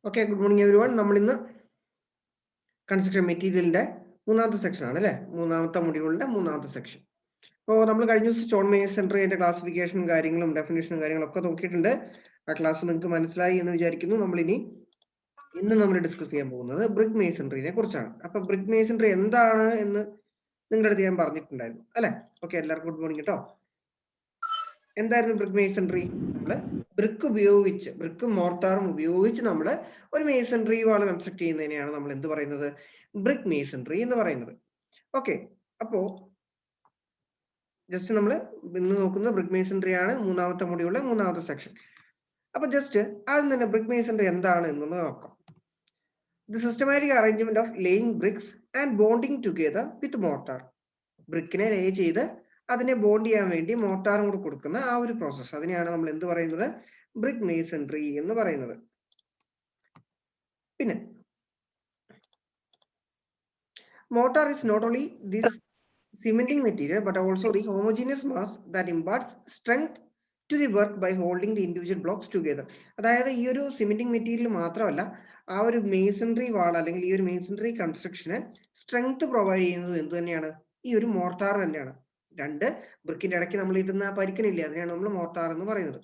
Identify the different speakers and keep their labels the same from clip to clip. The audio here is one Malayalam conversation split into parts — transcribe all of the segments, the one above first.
Speaker 1: Okay, good morning everyone. നമ്മൾ ഇന്ന് കൺസ്ട്രക്ഷൻ മെറ്റീരിയലിന്റെ മൂന്നാമത്തെ സെക്ഷൻ ആണ് അല്ലേ? മൂന്നാമത്തെ മൊഡ്യൂളിന്റെ മൂന്നാമത്തെ സെക്ഷൻ. അപ്പോൾ നമ്മൾ കഴിഞ്ഞ ദിവസം സ്റ്റോൺ മേസൺറി അതിന്റെ ക്ലാസിഫിക്കേഷനും കാര്യങ്ങളും ഡെഫിനേഷനും കാര്യങ്ങളും ഒക്കെ നോക്കിയിട്ടുണ്ട്. ആ ക്ലാസ് നിങ്ങൾക്ക് മനസ്സിലായി എന്ന് വിചാരിക്കുന്നു. ഇന്ന് നമ്മൾ ഡിസ്കസ് ചെയ്യാൻ പോകുന്നത് ബ്രിക്ക് മേസൺറിനെ കുറിച്ചാണ്. അപ്പൊ ബ്രിക്ക് മേസൺറി എന്താണ് എന്ന് നിങ്ങളുടെ അടുത്ത് ഞാൻ പറഞ്ഞിട്ടുണ്ടായിരുന്നു അല്ലെ? ഓക്കെ, എല്ലാവർക്കും ഗുഡ് മോർണിംഗ് കേട്ടോ. എന്തായിരുന്നു ബ്രിക്ക് മേസൺറി? നമ്മള് ബ്രിക്കും മോർട്ടാറും ഉപയോഗിച്ച് നമ്മൾ ഒരു മേസൺറി വാൾ കൺസ്ട്രക്ട് ചെയ്യുന്നതിനെയാണ് നമ്മൾ എന്ത് പറയുന്നത്? ബ്രിക്ക് മേസൺറി എന്ന് പറയുന്നത്. ഓക്കെ, അപ്പോ ജസ്റ്റ് നമ്മൾ ഇന്ന് നോക്കുന്ന ബ്രിക്ക് മേസൺറി ആണ് മൂന്നാമത്തെ മൊഡ്യൂളിലെ മൂന്നാമത്തെ സെക്ഷൻ. അപ്പൊ ജസ്റ്റ് ആദ്യം തന്നെ ബ്രിക്ക് മേസൺറി എന്താണ് എന്നൊന്ന് നോക്കാം. The systematic arrangement of laying bricks and bonding together with mortar. ബ്രിക്കിനെ ലേ ചെയ്ത് അതിനെ ബോണ്ട് ചെയ്യാൻ വേണ്ടി മോർട്ടാറും കൂടെ കൊടുക്കുന്ന ആ ഒരു പ്രോസസ്സ്, അതിനെയാണ് നമ്മൾ എന്ത് പറയുന്നത്? ബ്രിക്ക് മേസൺറി എന്ന് പറയുന്നത്. പിന്നെ mortar is not only this cementing material but also the homogeneous mass that imparts strength to the work by holding the individual blocks together. അതായത് ഈ ഒരു സിമെന്റിംഗ് മെറ്റീരിയൽ മാത്രമല്ല, ആ ഒരു മേസൺറി വാൾ അല്ലെങ്കിൽ ഈ ഒരു മേസൺറി കൺസ്ട്രക്ഷന് സ്ട്രെങ്ത് പ്രൊവൈഡ് ചെയ്യുന്നത് എന്ത് തന്നെയാണ്? ഈ ഒരു മോർട്ടാർ തന്നെയാണ്. രണ്ട് ബ്രിക്കിന്റെ ഇടയ്ക്ക് നമ്മൾ ഇടുന്ന പരിക്കനില്ലേ, അതിനെയാണ് നമ്മൾ മോർട്ടാർ എന്ന് പറയുന്നത്.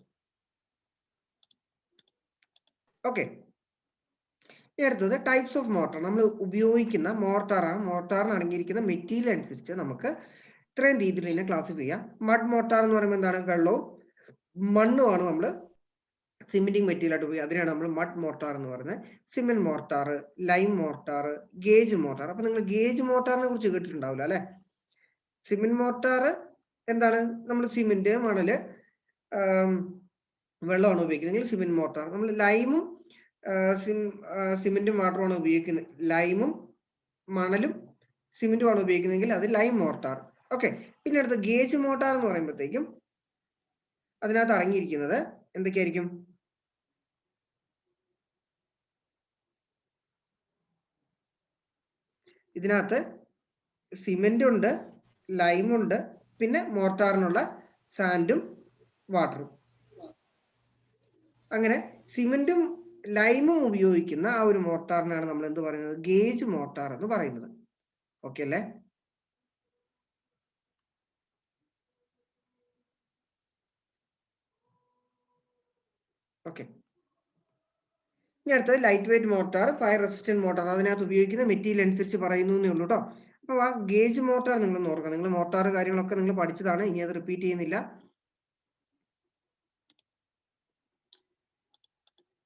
Speaker 1: ഓക്കെ, അടുത്തത് ടൈപ്സ് ഓഫ് മോർട്ടാർ. നമ്മൾ ഉപയോഗിക്കുന്ന മോർട്ടാറാണ്. മോർട്ടാറിന് അടങ്ങിയിരിക്കുന്ന മെറ്റീരിയൽ അനുസരിച്ച് നമുക്ക് ഇത്രയും രീതിയിൽ ഇതിനെ ക്ലാസിഫൈ ചെയ്യാം. മഡ് മോർട്ടാർ എന്ന് പറയുമ്പോൾ എന്താണ്? വെള്ളവും മണ്ണുമാണ് നമ്മൾ സിമെന്റിംഗ് മെറ്റീരിയൽ ആയിട്ട് ഉപയോഗിക്കുക. അതിനാണ് നമ്മൾ മഡ് മോർട്ടാർ എന്ന് പറയുന്നത്. Cement mortar, lime mortar, gauge mortar. അപ്പൊ നിങ്ങൾ ഗേജ് മോർട്ടാറിനെ കുറിച്ച് കേട്ടിട്ടുണ്ടാവില്ല അല്ലെ? സിമെന്റ് മോർട്ടാർ എന്താണ്? നമ്മൾ സിമെന്റ്, മണല്, വെള്ളമാണ് ഉപയോഗിക്കുന്നത് സിമെന്റ് മോർട്ടാർ. നമ്മൾ ലൈമും സിമെന്റും മാത്രമാണ് ഉപയോഗിക്കുന്നത്. ലൈമും മണലും സിമെന്റുമാണ് ഉപയോഗിക്കുന്നതെങ്കിൽ അത് ലൈം മോർട്ടാർ. ഓക്കെ, പിന്നെ അടുത്ത ഗേജ് മോർട്ടാർ എന്ന് പറയുമ്പോഴത്തേക്കും അതിനകത്ത് അടങ്ങിയിരിക്കുന്നത് എന്തൊക്കെയായിരിക്കും? ഇതിനകത്ത് സിമെന്റ് ഉണ്ട്, ലൈമുണ്ട്, പിന്നെ മോർട്ടാറിനുള്ള സാൻഡും വാട്ടറും. അങ്ങനെ സിമെന്റും ലൈമും ഉപയോഗിക്കുന്ന ആ ഒരു മോർട്ടാറിനാണ് നമ്മൾ എന്ത് പറയുന്നത്? ഗേജ് മോർട്ടാർ എന്ന് പറയുന്നത്. ഓക്കെ അല്ലേ? ഓക്കെ, ഇനി അടുത്തത് light weight mortar, fire resistant mortar. അതിനകത്ത് ഉപയോഗിക്കുന്ന മെറ്റീരിയൽ അനുസരിച്ച് പറയുന്നു എന്നേ ഉള്ളൂ കേട്ടോ. അപ്പൊ ആ ഗേജ് മോർട്ടാർ നിങ്ങൾ ഓർക്കുക. നിങ്ങൾ മോർട്ടാർ കാര്യങ്ങളൊക്കെ നിങ്ങൾ പഠിച്ചതാണ്, ഇനി അത് റിപ്പീറ്റ് ചെയ്യുന്നില്ല.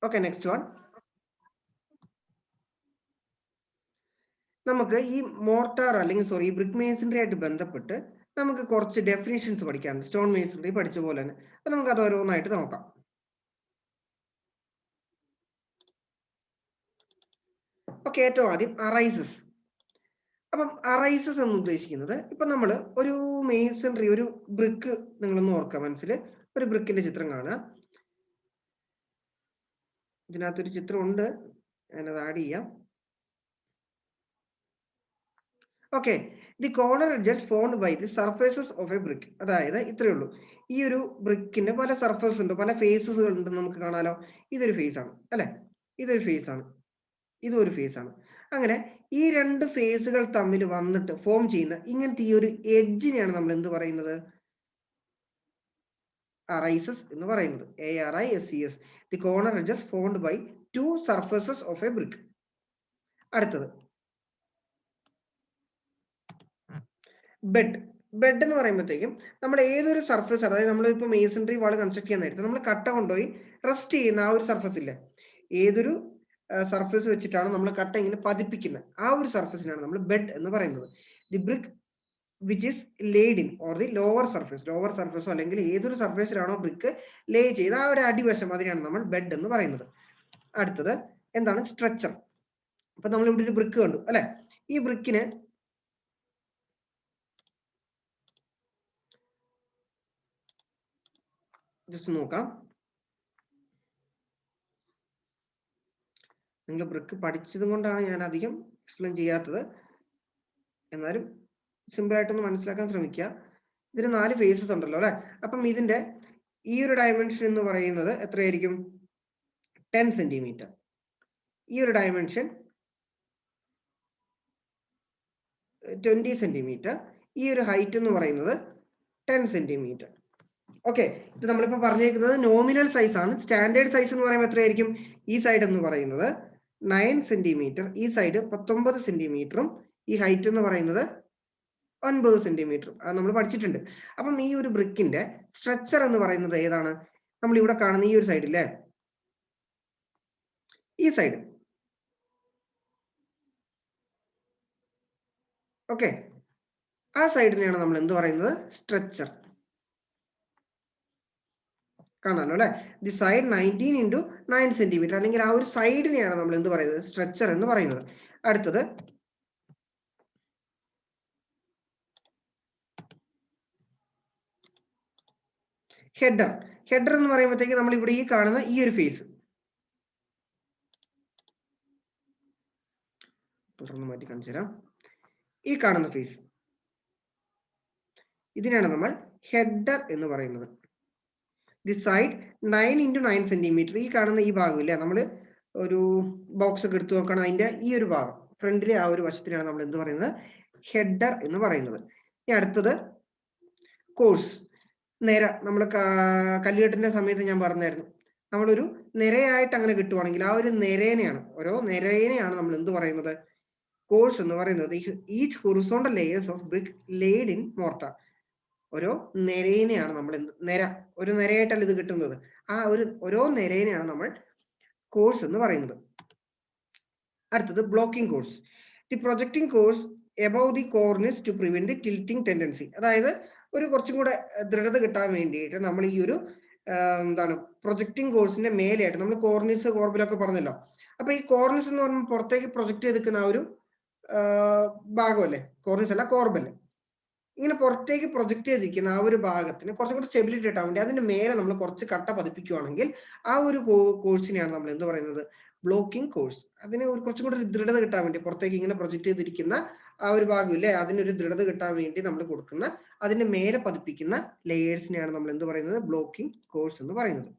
Speaker 1: Okay, next one. നമുക്ക് ഈ മോർട്ടാർ അല്ലെങ്കിൽ ബ്രിക്ക് മേസൺറി ആയിട്ട് ബന്ധപ്പെട്ട് നമുക്ക് കുറച്ച് ഡെഫിനിഷൻസ് പഠിക്കാനുണ്ട്. സ്റ്റോൺ മേസൺറി പഠിച്ച പോലെ തന്നെ. അപ്പൊ നമുക്ക് അത് ഓരോന്നായിട്ട് നോക്കാം. ഓക്കെ, ഏറ്റവും ആദ്യം അറൈസസ്. അപ്പം അറൈസസ് എന്ന് ഉദ്ദേശിക്കുന്നത്, ഇപ്പൊ നമ്മൾ ഒരു മേസൺറി, ഒരു ബ്രിക്ക് നിങ്ങളൊന്ന് ഓർക്കുക മനസ്സിൽ. ഒരു ബ്രിക്കിന്റെ ചിത്രം കാണുക. ഇതിനകത്തൊരു ചിത്രം ഉണ്ട്, ഞാനത് ആഡ് ചെയ്യാം. Okay, the corner edges formed by the surfaces of a brick. അതായത് ഇത്രയേ ഉള്ളൂ. ഈ ഒരു ബ്രിക്കിന്റെ പല സർഫേസ് ഉണ്ട്, പല ഫേസസുകൾ ഉണ്ട്. നമുക്ക് കാണാലോ, ഇതൊരു ഫേസ് ആണ് അല്ലെ? ഇതൊരു ഫേസ് ആണ്, ഇതും ഒരു ഫേസ് ആണ്. അങ്ങനെ ഈ രണ്ട് ഫേസുകൾ തമ്മിൽ വന്നിട്ട് ഫോം ചെയ്യുന്ന ഇങ്ങനത്തെ ഈ ഒരു എഡ്ജിനെയാണ് നമ്മൾ എന്ത് പറയുന്നത്? അറൈസസ് എന്ന് പറയുന്നത്. ARISES, the corner edges formed by two surfaces of a brick. അടുത്തത് ബെഡ് എന്ന് പറയുമ്പോഴത്തേക്കും നമ്മൾ ഏതൊരു സർഫേസ്, അതായത് നമ്മളിപ്പോൾ മേസൺറി വാൾ കൺസ്ട്രക്ട് ചെയ്യാൻ നേരത്തെ നമ്മൾ കട്ട കൊണ്ടുപോയി റെസ്റ്റ് ചെയ്യുന്ന ആ ഒരു സർഫേസ് ഇല്ലേ, ഏതൊരു സർഫേസ് വെച്ചിട്ടാണ് നമ്മൾ കട്ട ഇങ്ങനെ പതിപ്പിക്കുന്നത്, ആ ഒരു സർഫേസിനാണ് നമ്മൾ ബെഡ് എന്ന് പറയുന്നത്. The brick which is laid in or the lower സർഫേസോ അല്ലെങ്കിൽ ഏതൊരു സർഫേസിലാണോ ബ്രിക്ക് ലേ ചെയ്ത് ആ ഒരു അടിവശം, അതിനാണ് നമ്മൾ ബെഡ് എന്ന് പറയുന്നത്. അടുത്തത് എന്താണ്? സ്ട്രക്ചർ. അപ്പൊ നമ്മൾ ഇവിടെ ഒരു ബ്രിക്ക് കണ്ടു അല്ലെ? ഈ ബ്രിക്കിന് ജസ്റ്റ് നോക്കാം. നിങ്ങൾ ബ്രിക്ക് പഠിച്ചത് കൊണ്ടാണ് ഞാൻ അധികം എക്സ്പ്ലെയിൻ ചെയ്യാത്തത്. എന്നാലും സിമ്പിൾ ആയിട്ടൊന്ന് മനസ്സിലാക്കാൻ ശ്രമിക്കുക. ഇതിന് 4 ഫേസസ് ഉണ്ടല്ലോ അല്ലെ? അപ്പം ഇതിന്റെ ഈ ഒരു ഡയമെൻഷൻ എന്ന് പറയുന്നത് എത്രയായിരിക്കും? 10 സെന്റിമീറ്റർ. ഈ ഒരു ഡയമെൻഷൻ 20 സെന്റിമീറ്റർ, ഈ ഒരു ഹൈറ്റ് എന്ന് പറയുന്നത് 10 സെന്റിമീറ്റർ. ഓക്കെ, ഇത് നമ്മളിപ്പോൾ പറഞ്ഞേക്കുന്നത് നോമിനൽ സൈസ് ആണ്. സ്റ്റാൻഡേർഡ് സൈസ് എന്ന് പറയുമ്പോൾ എത്രയായിരിക്കും? ഈ സൈഡ് എന്ന് പറയുന്നത് 9 സെന്റിമീറ്റർ, ഈ സൈഡ് 19 സെന്റിമീറ്ററും, ഈ ഹൈറ്റ് എന്ന് പറയുന്നത് 9 സെന്റിമീറ്ററും. അത് നമ്മൾ പഠിച്ചിട്ടുണ്ട്. അപ്പം ഈ ഒരു ബ്രിക്കിന്റെ സ്ട്രക്ചർ എന്ന് പറയുന്നത് ഏതാണ്? നമ്മൾ ഇവിടെ കാണുന്ന ഈ ഒരു സൈഡില്ലേ, ഈ സൈഡ്. ഓക്കെ, ആ സൈഡിനെയാണ് നമ്മൾ എന്ത് പറയുന്നത്? സ്ട്രക്ചർ. കാണാമല്ലോ അല്ലെ? ദി സൈഡ് 19 into 9 സെന്റിമീറ്റർ, അല്ലെങ്കിൽ ആ ഒരു സൈഡിനെയാണ് നമ്മൾ എന്ത് പറയുന്നത്? സ്ട്രക്ചർ എന്ന് പറയുന്നത്. അടുത്തത് ഹെഡർ. ഹെഡർ എന്ന് പറയുമ്പോഴത്തേക്ക് നമ്മൾ ഇവിടെ ഈ കാണുന്ന ഈ ഒരു ഫേസ് തുടർന്ന് മാറ്റി കാണിച്ചു തരാം. ഈ കാണുന്ന ഫേസ്, ഇതിനാണ് നമ്മൾ ഹെഡർ എന്ന് പറയുന്നത്. ദി സൈഡ് 9 into 9 സെന്റിമീറ്റർ, ഈ കാണുന്ന ഈ ഭാഗം ഇല്ലേ, നമ്മൾ ഒരു ബോക്സ് ഒക്കെ എടുത്തു നോക്കണം, അതിന്റെ ഈ ഒരു ഭാഗം ഫ്രണ്ടിലെ ആ ഒരു വശത്തിനാണ് നമ്മൾ എന്ത് പറയുന്നത്? ഹെഡർ എന്ന് പറയുന്നത്. ഇനി അടുത്തത് കോഴ്സ്. നിര. നമ്മൾ കല്ലുകെട്ടിന്റെ സമയത്ത് ഞാൻ പറഞ്ഞായിരുന്നു, നമ്മളൊരു നിരയായിട്ട് അങ്ങനെ കിട്ടുവാണെങ്കിൽ ആ ഒരു നിരേനെയാണ്, ഓരോ നിരേനെയാണ് നമ്മൾ എന്ത് പറയുന്നത്? കോഴ്സ് എന്ന് പറയുന്നത്. Each horizontal layers of brick laid in mortar. ഓരോ നിരേനെയാണ് നമ്മൾ നിര, ഒരു നിരയായിട്ടല്ല ഇത് കിട്ടുന്നത്, ആ ഒരു ഓരോ നിരേനെയാണ് നമ്മൾ കോഴ്സ് എന്ന് പറയുന്നത്. അടുത്തത് blocking course. The projecting course above the cornice to prevent the tilting tendency. അതായത് ഒരു കുറച്ചും കൂടെ ദൃഢത കിട്ടാൻ വേണ്ടിയിട്ട് നമ്മൾ ഈ ഒരു എന്താണ് പ്രൊജക്റ്റിംഗ് കോഴ്സിന്റെ മേലെയായിട്ട് നമ്മൾ കോർണിസ് കോർബിലൊക്കെ പറഞ്ഞല്ലോ. അപ്പൊ ഈ കോർണിസ് എന്ന് പറയുമ്പോൾ പുറത്തേക്ക് പ്രൊജക്ട് ചെയ്തിരിക്കുന്ന ആ ഒരു ഭാഗമല്ലേ, കോർണിസ് അല്ല കോർബല്, ഇങ്ങനെ പുറത്തേക്ക് പ്രൊജക്ട് ചെയ്തിരിക്കുന്ന ആ ഒരു ഭാഗത്തിന് കുറച്ചും കൂടി സ്റ്റെബിലിറ്റി കിട്ടാൻ വേണ്ടി അതിന്റെ മേലെ നമ്മൾ കുറച്ച് കട്ട പതിപ്പിക്കുകയാണെങ്കിൽ ആ ഒരു കോഴ്സിനെയാണ് നമ്മൾ എന്ത് പറയുന്നത്? Blocking course. അതിന് ഒരു കുറച്ചും കൂടി ദൃഢത കിട്ടാൻ വേണ്ടി പുറത്തേക്ക് ഇങ്ങനെ പ്രൊജക്ട് ചെയ്തിരിക്കുന്ന ആ ഒരു ഭാഗമില്ലേ, അതിനൊരു ദൃഢത കിട്ടാൻ വേണ്ടി നമ്മൾ കൊടുക്കുന്ന അതിന്റെ മേലെ പതിപ്പിക്കുന്ന ലെയേഴ്സിനെയാണ് നമ്മൾ എന്ത് പറയുന്നത്? ബ്ലോക്കിംഗ് കോഴ്സ് എന്ന് പറയുന്നത്.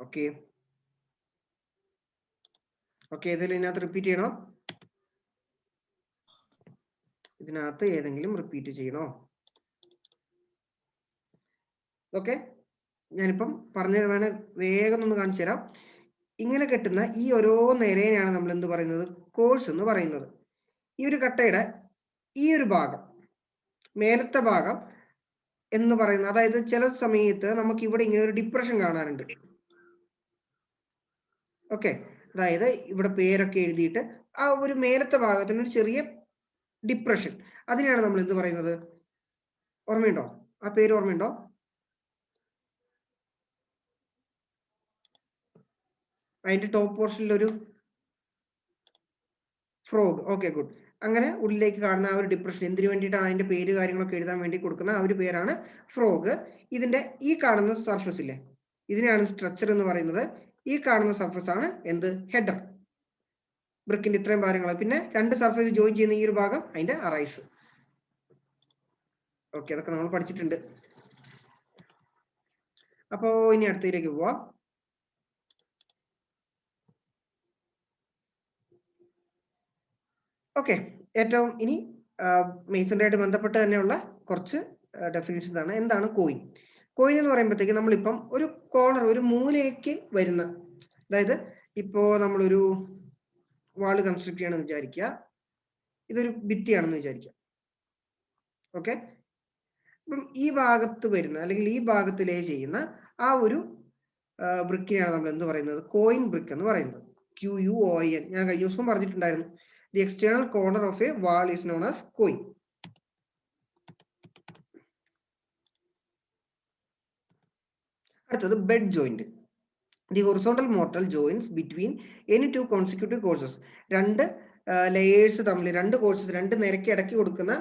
Speaker 1: ഓക്കെ ഓക്കെ, ഇതിനകത്ത് റിപ്പീറ്റ് ചെയ്യണോ? ഇതിനകത്ത് ഏതെങ്കിലും റിപ്പീറ്റ് ചെയ്യണോ? ഓക്കെ, ഞാനിപ്പം പറഞ്ഞു വേണേ വേഗം ഒന്ന് കാണിച്ചു തരാം. ഇങ്ങനെ കെട്ടുന്ന ഈ ഓരോ നിരയെയാണ് നമ്മൾ എന്ത് പറയുന്നത്? കോഴ്സ് എന്ന് പറയുന്നത്. ഈ ഒരു കട്ടയുടെ ഈ ഒരു ഭാഗം, മേലത്തെ ഭാഗം എന്ന് പറയുന്നത്, അതായത് ചില സമയത്ത് നമുക്ക് ഇവിടെ ഇങ്ങനെ ഒരു ഡിപ്രഷൻ കാണാറുണ്ട്. ഓക്കെ, അതായത് ഇവിടെ പേരൊക്കെ എഴുതിയിട്ട് ആ ഒരു മേലത്തെ ഭാഗത്തിന് ഒരു ചെറിയ ഡിപ്രഷൻ, അതിനെയാണ് നമ്മൾ എന്ത് പറയുന്നത്? ഓർമ്മയുണ്ടോ? ആ പേര് ഓർമ്മയുണ്ടോ? അതിന്റെ ടോപ്പ് പോർഷനിൽ ഒരു ഫ്രോഗ്. Okay, good. അങ്ങനെ ഉള്ളിലേക്ക് കാണുന്ന ആ ഒരു ഡിപ്രഷൻ എന്തിനു വേണ്ടിയിട്ടാണ്? അതിന്റെ പേര് കാര്യങ്ങളൊക്കെ എഴുതാൻ വേണ്ടി കൊടുക്കുന്ന ആ ഒരു പേരാണ് ഫ്രോഗ്. ഇതിന്റെ ഈ കാണുന്ന സർഫസ് ഇല്ലേ, ഇതിനെയാണ് സ്ട്രക്ചർ എന്ന് പറയുന്നത്. ഈ കാണുന്ന സർഫസ് ആണ് എന്ത്? ഹെഡർ. ബ്രിക്കിന്റെ ഇത്രയും ഭാഗങ്ങൾ, പിന്നെ രണ്ട് സർഫേസ് ജോയിൻ ചെയ്യുന്ന ഈ ഒരു ഭാഗം അതിന്റെ അറൈസ്. ഓക്കെ, അതൊക്കെ നമ്മൾ പഠിച്ചിട്ടുണ്ട്. അപ്പോ ഇനി അടുത്തതിലേക്ക് പോവാം. ഓക്കെ, ഏറ്റവും ഇനി മേസൺറി ആയിട്ട് ബന്ധപ്പെട്ട് തന്നെയുള്ള കുറച്ച് ഡെഫിനിഷൻസ് ആണ്. എന്താണ് കോയിൻ? കോയിൻ എന്ന് പറയുമ്പോഴത്തേക്ക് നമ്മളിപ്പം ഒരു കോർണർ, ഒരു മൂലയ്ക്ക് വരുന്ന, അതായത് ഇപ്പോ നമ്മളൊരു വാള് കൺസ്ട്രക്ട് ചെയ്യണമെന്ന് വിചാരിക്കുക, ഇതൊരു ഭിത്തിയാണെന്ന് വിചാരിക്കുക. ഓക്കെ, അപ്പം ഈ ഭാഗത്ത് വരുന്ന അല്ലെങ്കിൽ ഈ ഭാഗത്ത് ലേ ചെയ്യുന്ന ആ ഒരു ബ്രിക്കിനെയാണ് നമ്മൾ എന്ത് പറയുന്നത്? കോയിൻ ബ്രിക്ക് എന്ന് പറയുന്നത്. QUOIN. ഞാൻ കഴിഞ്ഞ ദിവസം പറഞ്ഞിട്ടുണ്ടായിരുന്നു. The external corner of a wall is known as quoin. അടുത്തത് bed joint. The horizontal mortar joints between any two consecutive courses. രണ്ട് ലെയേഴ്സ് തമ്മിൽ, രണ്ട് കോഴ്സസ്, രണ്ട് നിരക്ക് ഇടയ്ക്ക് കൊടുക്കുന്ന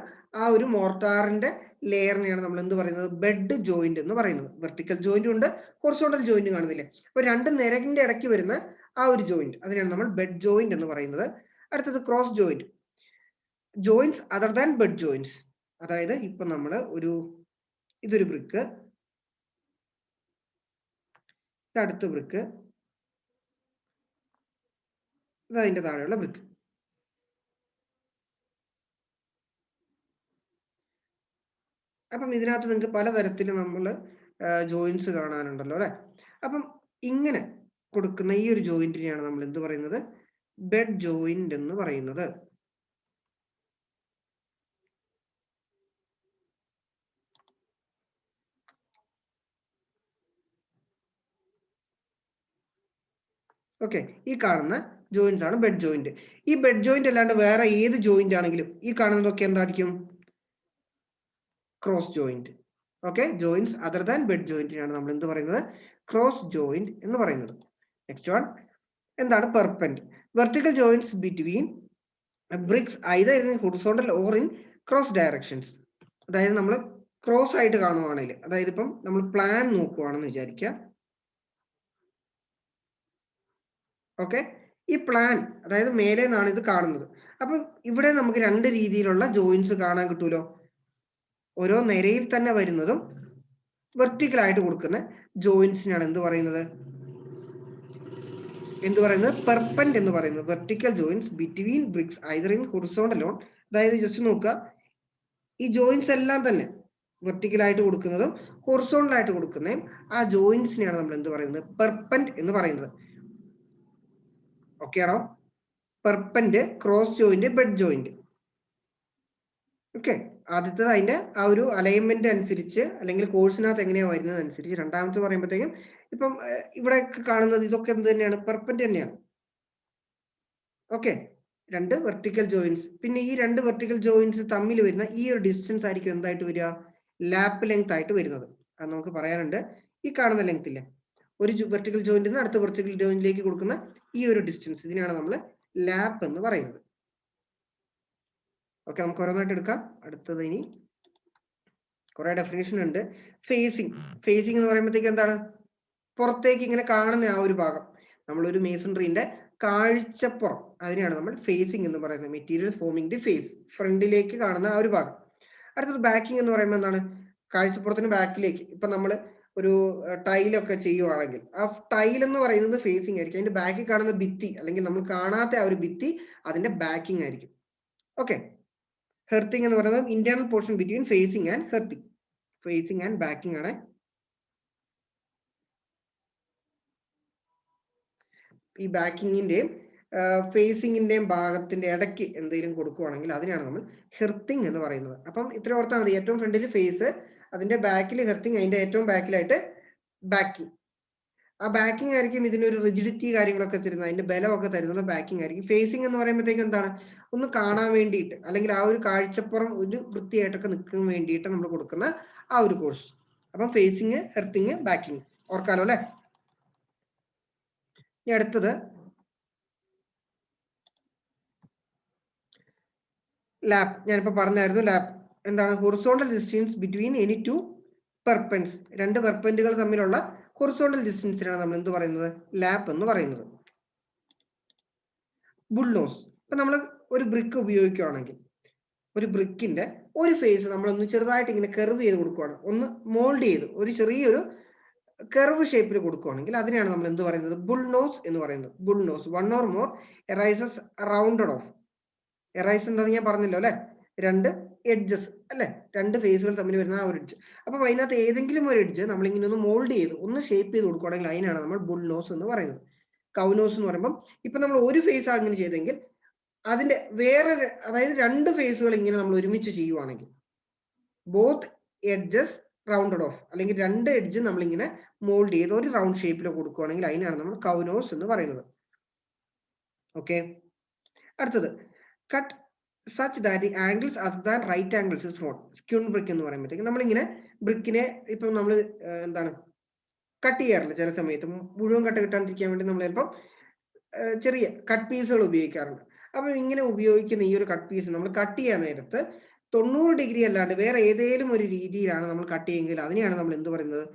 Speaker 1: ആ ഒരു മോർട്ടാറിന്റെ ലെയറിനെയാണ് നമ്മൾ എന്ത് പറയുന്നത്? ബെഡ് ജോയിന്റ് എന്ന് പറയുന്നത്. വെർട്ടിക്കൽ ജോയിന്റും ഉണ്ട്, ഹൊറിസോണ്ടൽ ജോയിന്റ് കാണുന്നില്ലേ? അപ്പൊ രണ്ട് നിരക്കിന്റെ ഇടയ്ക്ക് വരുന്ന ആ ഒരു ജോയിന്റ്, അതിനാണ് നമ്മൾ ബെഡ് ജോയിന്റ് എന്ന് പറയുന്നത്. അടുത്തത് cross joint. Joints other than bed joints. അതായത് ഇപ്പൊ നമ്മൾ ഇതൊരു ബ്രിക്ക്, ഇത് അടുത്ത ബ്രിക്ക്, ഇത് അതിന്റെ താഴെയുള്ള ബ്രിക്ക്. അപ്പം ഇതിനകത്ത് നിങ്ങൾക്ക് പലതരത്തിൽ നമ്മൾ ജോയിൻസ് കാണാനുണ്ടല്ലോ അല്ലെ. അപ്പം ഇങ്ങനെ കൊടുക്കുന്ന ഈ ഒരു ജോയിന്റിനെയാണ് നമ്മൾ എന്ത് പറയുന്നത്? ബെഡ് ജോയിന്റ് എന്ന് പറയുന്നത്. ഓക്കെ, ഈ കാണുന്ന ജോയിന്റ്സ് ആണ് ബെഡ് ജോയിന്റ്. ഈ ബെഡ് ജോയിന്റ് അല്ലാണ്ട് വേറെ ഏത് ജോയിന്റ് ആണെങ്കിലും ഈ കാണുന്നതൊക്കെ എന്തായിരിക്കും? Cross joint. Okay, joints other than bed ജോയിന്റിനാണ് നമ്മൾ എന്ത് പറയുന്നത്? ക്രോസ് ജോയിന്റ് എന്ന് പറയുന്നത്. നെക്സ്റ്റ് വൺ എന്താണ്? Perpend. Vertical joints between bricks either in horizontal or in cross directions. അതായത് നമ്മൾ ക്രോസ് ആയിട്ട് കാണുവാണെങ്കിൽ, അതായത് ഇപ്പം നമ്മൾ പ്ലാൻ നോക്കുവാണെന്ന് വിചാരിക്കുക. ഓക്കെ, ഈ പ്ലാൻ അതായത് മേലെ നിന്നാണ് ഇത് കാണുന്നത്. അപ്പം ഇവിടെ നമുക്ക് രണ്ട് രീതിയിലുള്ള ജോയിന്റ്സ് കാണാൻ കിട്ടൂലോ. ഓരോ നിരയിൽ തന്നെ വരുന്നതും വെർട്ടിക്കൽ ആയിട്ട് കൊടുക്കുന്ന ജോയിന്റ്സിനാണ് എന്ത് പറയുന്നത്? പെർപെൻഡ് എന്ന് പറയുന്നത്. Vertical joints between bricks either in horizontal on. അതായത് ജസ്റ്റ് നോക്കുക, ഈ ജോയിന്റ്സ് എല്ലാം തന്നെ വെർട്ടിക്കൽ ആയിട്ട് കൊടുക്കുന്നതും ഹൊറിസോണ്ടൽ ആയിട്ട് കൊടുക്കുന്നതും ആ ജോയിന്റ്സിനെയാണ് നമ്മൾ എന്ത് പറയുന്നത്? പെർപെൻഡ് എന്ന് പറയുന്നത്. ഓക്കെ ആണോ? Perpend, cross joint, bed joint. Okay, ആദ്യത്തേത് അതിന്റെ ആ ഒരു അലൈൻമെന്റ് അനുസരിച്ച് അല്ലെങ്കിൽ കോഴ്സിനകത്ത് എങ്ങനെയാണ് വരുന്നത് അനുസരിച്ച്. രണ്ടാമത്തെ പറയുമ്പോഴത്തേക്കും ഇപ്പം ഇവിടെ കാണുന്നത് ഇതൊക്കെ എന്ത് തന്നെയാണ്? പെർപെൻഡ് തന്നെയാണ്. ഓക്കെ, രണ്ട് വെർട്ടിക്കൽ ജോയിന്റ്സ്. പിന്നെ ഈ രണ്ട് വെർട്ടിക്കൽ ജോയിന്റ്സ് തമ്മിൽ വരുന്ന ഈ ഒരു ഡിസ്റ്റൻസ് ആയിരിക്കും എന്തായിട്ട് വരിക? ലാപ്പ് ലെങ്ത് ആയിട്ട് വരുന്നത്. അത് നമുക്ക് പറയാനുണ്ട്. ഈ കാണുന്ന ലെങ്ത് ഇല്ലേ, ഒരു വെർട്ടിക്കൽ ജോയിന്റിൽ നിന്ന് അടുത്ത വെർട്ടിക്കൽ ജോയിന്റിലേക്ക് കൊടുക്കുന്ന ഈ ഒരു ഡിസ്റ്റൻസ്, ഇതിനാണ് നമ്മൾ ലാപ്പ് എന്ന് പറയുന്നത്. ഓക്കെ, നമുക്ക് ഓരോന്നായിട്ട് എടുക്കാം. അടുത്തത് ഇനി കുറെ ഡെഫിനേഷൻ ഉണ്ട്. ഫേസിങ്. ഫേസിങ് എന്ന് പറയുമ്പോഴത്തേക്ക് എന്താണ്? പുറത്തേക്ക് ഇങ്ങനെ കാണുന്ന ആ ഒരു ഭാഗം, നമ്മളൊരു മേസൺറിന്റെ കാഴ്ചപ്പുറം, അതിനെയാണ് നമ്മൾ ഫേസിങ് എന്ന് പറയുന്നത്. മെറ്റീരിയൽസ് ഫോമിങ് ദി ഫേസ്, ഫ്രണ്ടിലേക്ക് കാണുന്ന ആ ഒരു ഭാഗം. അടുത്തത് ബാക്കിംഗ് എന്ന് പറയുമ്പോൾ എന്താണ്? കാഴ്ചപ്പുറത്തിന് ബാക്കിലേക്ക്. ഇപ്പൊ നമ്മൾ ഒരു ടൈലൊക്കെ ചെയ്യുവാണെങ്കിൽ ആ ടൈൽ എന്ന് പറയുന്നത് ഫേസിങ് ആയിരിക്കും. അതിന്റെ ബാക്കിൽ കാണുന്ന ഭിത്തി അല്ലെങ്കിൽ നമ്മൾ കാണാത്ത ആ ഒരു ഭിത്തി അതിന്റെ ബാക്കിംഗ് ആയിരിക്കും. ഓക്കെ, ഹെർത്തിങ് എന്ന് പറയുന്നത് internal portion between facing and hearting. Facing and backing ആണ്. ഈ ബാക്കിങ്ങിന്റെയും ഫേസിങ്ങിന്റെയും ഭാഗത്തിന്റെ ഇടയ്ക്ക് എന്തെങ്കിലും കൊടുക്കുവാണെങ്കിൽ അതിനാണ് നമ്മൾ ഹെർത്തിങ് എന്ന് പറയുന്നത്. അപ്പം ഇത്ര ഓർത്താൽ മതി. ഏറ്റവും ഫ്രണ്ടിൽ ഫേസ്, അതിന്റെ ബാക്കിൽ ഹെർത്തിങ്, അതിന്റെ ഏറ്റവും ബാക്കിലായിട്ട് ബാക്കിംഗ്. ആ ബാക്കിംഗ് ആയിരിക്കും ഇതിനൊരു റിജിഡിറ്റി കാര്യങ്ങളൊക്കെ തരുന്നത്, അതിന്റെ ബലമൊക്കെ തരുന്നത് ബാക്കിംഗ് ആയിരിക്കും. ഫേസിങ് എന്ന് പറയുമ്പോഴത്തേക്കും എന്താണ്? ഒന്ന് കാണാൻ വേണ്ടിയിട്ട് അല്ലെങ്കിൽ ആ ഒരു കാഴ്ചപ്പുറം ഒരു വൃത്തിയായിട്ടൊക്കെ നിൽക്കാൻ വേണ്ടിയിട്ട് നമ്മൾ കൊടുക്കുന്ന ആ ഒരു കോഴ്സ്. അപ്പം ഫേസിങ്, ഹെർത്തിങ്, ബാക്കിംഗ് ഓർക്കാലോ അല്ലെ. ഇനി അടുത്തത് ലാപ്പ്. ഞാനിപ്പോ പറഞ്ഞായിരുന്നു ലാപ്പ് എന്താണ്? Horizontal distance between any two perpends. രണ്ട് പെർപെൻഡുകൾ തമ്മിലുള്ള ഹൊറിസോണ്ടൽ ഡിസ്റ്റൻസിനാണ് നമ്മൾ എന്ത് പറയുന്നത്? ലാപ്പ് എന്ന് പറയുന്നത്. ബുൾനോസ്. ഇപ്പൊ നമ്മൾ ഒരു ബ്രിക്ക് ഉപയോഗിക്കുകയാണെങ്കിൽ ഒരു ബ്രിക്കിന്റെ ഒരു ഫേസ് നമ്മളൊന്ന് ചെറുതായിട്ട് ഇങ്ങനെ കെർവ് ചെയ്ത് കൊടുക്കുകയാണ്, ഒന്ന് മോൾഡ് ചെയ്ത് ഒരു ചെറിയൊരു കെർവ് ഷേപ്പിൽ കൊടുക്കുകയാണെങ്കിൽ അതിനെയാണ് നമ്മൾ എന്ത് പറയുന്നത്? ബുൾനോസ് എന്ന് പറയുന്നത്. Bullnose. One or more arrises rounded off. Arris എന്താണെന്ന് ഞാൻ പറഞ്ഞല്ലോ അല്ലെ, രണ്ട് എഡ്ജസ് അല്ലെ, രണ്ട് ഫേസുകൾ തമ്മിൽ വരുന്ന ആ ഒരു എഡ്ജ്. അപ്പൊ അതിനകത്ത് ഏതെങ്കിലും ഒരു എഡ്ജ് നമ്മളിങ്ങനെ ഒന്ന് മോൾഡ് ചെയ്ത് ഒന്ന് ഷേപ്പ് ചെയ്ത് കൊടുക്കുകയാണെങ്കിൽ അതിനാണ് നമ്മൾ ബുൾനോസ് എന്ന് പറയുന്നത്. കൗനോസ് എന്ന് പറയുമ്പോൾ ഇപ്പൊ നമ്മൾ ഒരു ഫേസ് അങ്ങനെ ചെയ്തെങ്കിൽ അതിന്റെ വേറെ, അതായത് രണ്ട് ഫേസുകൾ ഇങ്ങനെ നമ്മൾ ഒരുമിച്ച് ചെയ്യുവാണെങ്കിൽ ബോത്ത് എഡ്ജസ് റൗണ്ടഡ് ഓഫ്, അല്ലെങ്കിൽ രണ്ട് എഡ്ജ് നമ്മളിങ്ങനെ മോൾഡ് ചെയ്ത് ഒരു റൗണ്ട് ഷേപ്പിൽ കൊടുക്കുകയാണെങ്കിൽ അതിനാണ് നമ്മൾ കൗനോസ് എന്ന് പറയുന്നത്. ഓക്കെ, അടുത്തത് cut such that the angles other than right angles is formed. Squint brick എന്ന് പറയുമ്പോഴത്തേക്ക് നമ്മളിങ്ങനെ ബ്രിക്കിനെ ഇപ്പം നമ്മൾ എന്താണ് കട്ട് ചെയ്യാറില്ല ചില സമയത്ത്, മുഴുവൻ കട്ട് കിട്ടാണ്ടിരിക്കാൻ വേണ്ടി നമ്മൾ ചിലപ്പം ചെറിയ കട്ട് പീസുകൾ ഉപയോഗിക്കാറുണ്ട്. അപ്പൊ ഇങ്ങനെ ഉപയോഗിക്കുന്ന ഈ ഒരു കട്ട് പീസ് നമ്മൾ കട്ട് ചെയ്യാൻ നേരത്ത് 90 ഡിഗ്രി അല്ലാണ്ട് വേറെ ഏതെങ്കിലും ഒരു രീതിയിലാണ് നമ്മൾ കട്ട് ചെയ്യുമെങ്കിൽ അതിനെയാണ് നമ്മൾ എന്ത് പറയുന്നത്?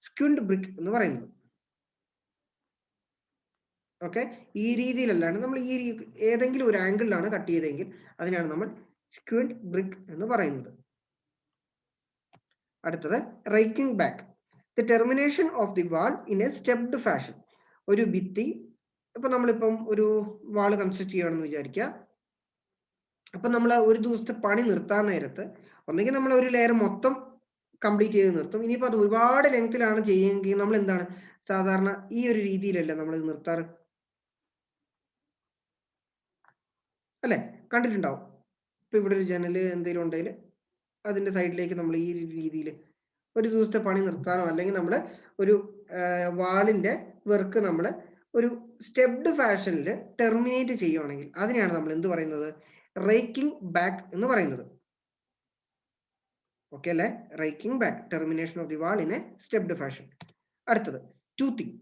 Speaker 1: സ്ക്യൂൻഡ് ബ്രിക്ക് എന്ന് പറയുന്നത്. ഓക്കെ, ഈ രീതിയിലല്ലാണ്ട് നമ്മൾ ഈ ഏതെങ്കിലും ഒരു ആംഗിളിലാണ് കട്ട് ചെയ്തെങ്കിൽ അതിനാണ് നമ്മൾ സ്ക്യൂൻഡ് ബ്രിക്ക് എന്ന് പറയുന്നത്. അടുത്തത് raking back. The termination of the wall in A stepped fashion. ഒരു ഭിത്തി, ഇപ്പൊ നമ്മളിപ്പം ഒരു വാൾ കൺസ്ട്രക്ട് ചെയ്യുകയാണെന്ന് വിചാരിക്കുക. അപ്പൊ നമ്മൾ ഒരു ദിവസത്തെ പണി നിർത്താൻ നേരത്ത് ഒന്നെങ്കിൽ നമ്മൾ ഒരു ലെയർ മൊത്തം കംപ്ലീറ്റ് ചെയ്ത് നിർത്തും. ഇനിയിപ്പോൾ അത് ഒരുപാട് ലെങ്ത്തിലാണ് ചെയ്യുമെങ്കിൽ നമ്മൾ എന്താണ് സാധാരണ ഈ ഒരു രീതിയിലല്ല നമ്മൾ നിർത്താറ്, അല്ലെ? കണ്ടിട്ടുണ്ടാവും. ഇപ്പൊ ഇവിടെ ഒരു ജനല് എന്തെങ്കിലും ഉണ്ടെങ്കിൽ അതിന്റെ സൈഡിലേക്ക് നമ്മൾ ഈ രീതിയിൽ ഒരു ദിവസത്തെ പണി നിർത്താനോ അല്ലെങ്കിൽ നമ്മൾ ഒരു വാളിന്റെ വർക്ക് നമ്മൾ ഒരു സ്റ്റെപ്ഡ് ഫാഷനിൽ ടെർമിനേറ്റ് ചെയ്യുവാണെങ്കിൽ അതിനെയാണ് നമ്മൾ എന്ത് പറയുന്നത്? റേക്കിംഗ് ബാക്ക് എന്ന് പറയുന്നത്. ഓക്കെ അല്ലേ? Raking back, termination of the wall in A stepped fashion. അടുത്തത് ടൂത്തിങ്.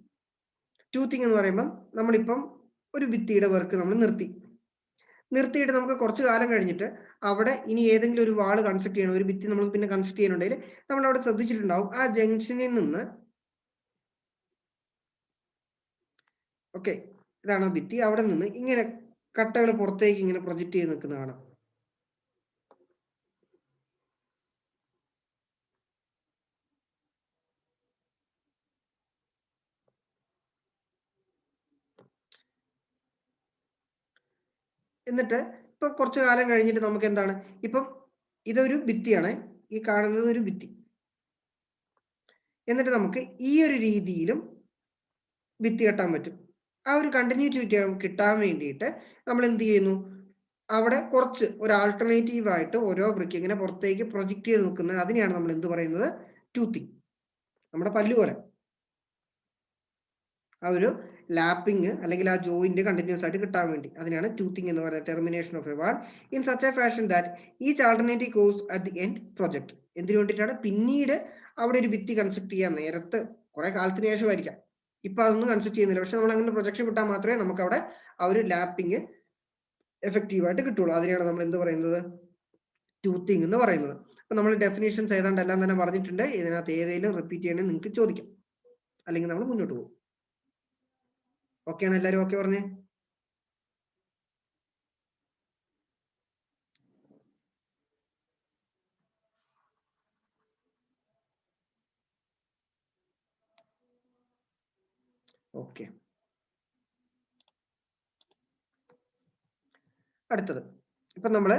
Speaker 1: ടൂത്തിങ് എന്ന് പറയുമ്പോൾ നമ്മളിപ്പം ഒരു ഭിത്തിയുടെ വർക്ക് നമ്മൾ നിർത്തിയിട്ട് നമുക്ക് കുറച്ച് കാലം കഴിഞ്ഞിട്ട് അവിടെ ഇനി ഏതെങ്കിലും ഒരു വാൾ കൺസ്ട്രക്ട് ചെയ്യണം, ഒരു ഭിത്തി നമ്മൾ പിന്നെ കൺസ്ട്രക്ട് ചെയ്യുന്നുണ്ടെങ്കിൽ നമ്മൾ അവിടെ ശ്രദ്ധിച്ചിട്ടുണ്ടാവും ആ ജംഗ്ഷനിൽ നിന്ന്, ഓക്കെ ഇതാണ് ആ ഭിത്തി, അവിടെ നിന്ന് ഇങ്ങനെ കട്ടകൾ പുറത്തേക്ക് ഇങ്ങനെ പ്രൊജക്ട് ചെയ്ത് നിൽക്കുന്ന കാണാം. എന്നിട്ട് ഇപ്പൊ കുറച്ചു കാലം കഴിഞ്ഞിട്ട് നമുക്ക് എന്താണ്, ഇപ്പം ഇതൊരു ഭിത്തിയാണ്, ഈ കാണുന്നത് ഒരു ഭിത്തി. എന്നിട്ട് നമുക്ക് ഈ ഒരു രീതിയിലും ഭിത്തി കെട്ടാൻ പറ്റും. ആ ഒരു കണ്ടിന്യൂറ്റി കിട്ടാൻ വേണ്ടിയിട്ട് നമ്മൾ എന്ത് ചെയ്യുന്നു, അവിടെ കുറച്ച് ഒരു ആൾട്ടർനേറ്റീവ് ആയിട്ട് ഓരോ ബ്രിക്ക് ഇങ്ങനെ പുറത്തേക്ക് പ്രൊജക്ട് ചെയ്ത് നിൽക്കുന്നത്, അതിനെയാണ് നമ്മൾ എന്ത് പറയുന്നത്? ടൂത്തിങ്. നമ്മുടെ പല്ല് പോലെ ആ ഒരു ലാപ്പിംഗ് അല്ലെങ്കിൽ ആ ജോയിന്റ് കണ്ടിന്യൂസ് ആയിട്ട് കിട്ടാൻ വേണ്ടി, അതിനാണ് ടൂത്തിങ് എന്ന് പറയുന്നത്. Termination of a wall in such A fashion that each alternative goes at the end project. എന്തിനു വേണ്ടിയിട്ടാണ്? പിന്നീട് അവിടെ ഒരു ഭിത്തി കൺസ്ട്രക്ട് ചെയ്യാൻ നേരത്ത് കുറെ കാലത്തിന് ശേഷമായിരിക്കാം, ഇപ്പൊ അതൊന്നും കൺസ്ട്രക്ട് ചെയ്യുന്നില്ല, പക്ഷെ നമ്മൾ അങ്ങനെ പ്രൊജക്ഷൻ വിട്ടാൽ മാത്രമേ നമുക്ക് അവിടെ ആ ഒരു ലാപ്പിംഗ് എഫക്റ്റീവ് ആയിട്ട് കിട്ടുള്ളൂ. അതിനെയാണ് നമ്മൾ എന്ത് പറയുന്നത്? ടൂത്തിങ് എന്ന് പറയുന്നത്. അപ്പൊ നമ്മൾ ഡെഫിനേഷൻസ് ഏതാണ്ട് എല്ലാം തന്നെ പറഞ്ഞിട്ടുണ്ട്. ഇതിനകത്ത് ഏതെങ്കിലും റിപ്പീറ്റ് ചെയ്യണമെങ്കിൽ നിങ്ങൾക്ക് ചോദിക്കാം, അല്ലെങ്കിൽ നമ്മൾ മുന്നോട്ട് പോകും. ഓക്കെ ആണ് എല്ലാവരും? ഓക്കെ പറഞ്ഞേ. ഓക്കെ, അടുത്തത് ഇപ്പൊ നമ്മള്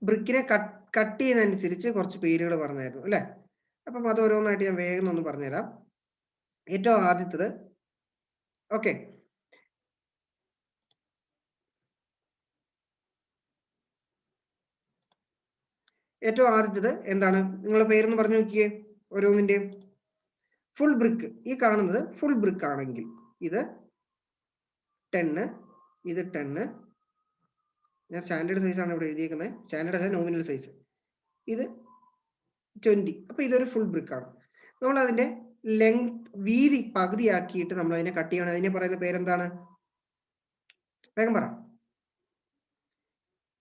Speaker 1: ബ്രിക്കിനെ കട്ട് ചെയ്യുന്നതനുസരിച്ച് കുറച്ച് പേരുകൾ പറഞ്ഞായിരുന്നു അല്ലെ? അപ്പം അത് ഓരോന്നായിട്ട് ഞാൻ വേഗം ഒന്ന് പറഞ്ഞുതരാം. ഏറ്റവും ആദ്യത്തത്, ഓക്കെ, ഏറ്റവും ആദ്യത്തത് എന്താണ്? നിങ്ങളെ പേരൊന്ന് പറഞ്ഞു നോക്കിയേ ഓരോന്നിന്റെയും. ഫുൾ ബ്രിക്ക്, ഈ കാണുന്നത് ഫുൾ ബ്രിക്ക് ആണെങ്കിൽ ഇത് 10, ഇത് 10, ഞാൻ സ്റ്റാൻഡേർഡ് സൈസ് ആണ് ഇവിടെ എഴുതിയേക്കുന്നത്, സ്റ്റാൻഡേർഡ് അല്ല നോമിനൽ സൈസ്, ഇത് 20. അപ്പൊ ഇതൊരു ഫുൾ ബ്രിക്ക് ആണ്. നമ്മൾ അതിന്റെ ലെങ്ത്, വീതി പകുതിയാക്കിയിട്ട് നമ്മൾ അതിനെ കട്ട് ചെയ്യണം. അതിനെ പറയുന്ന പേരെന്താണ്? വേഗം പറ.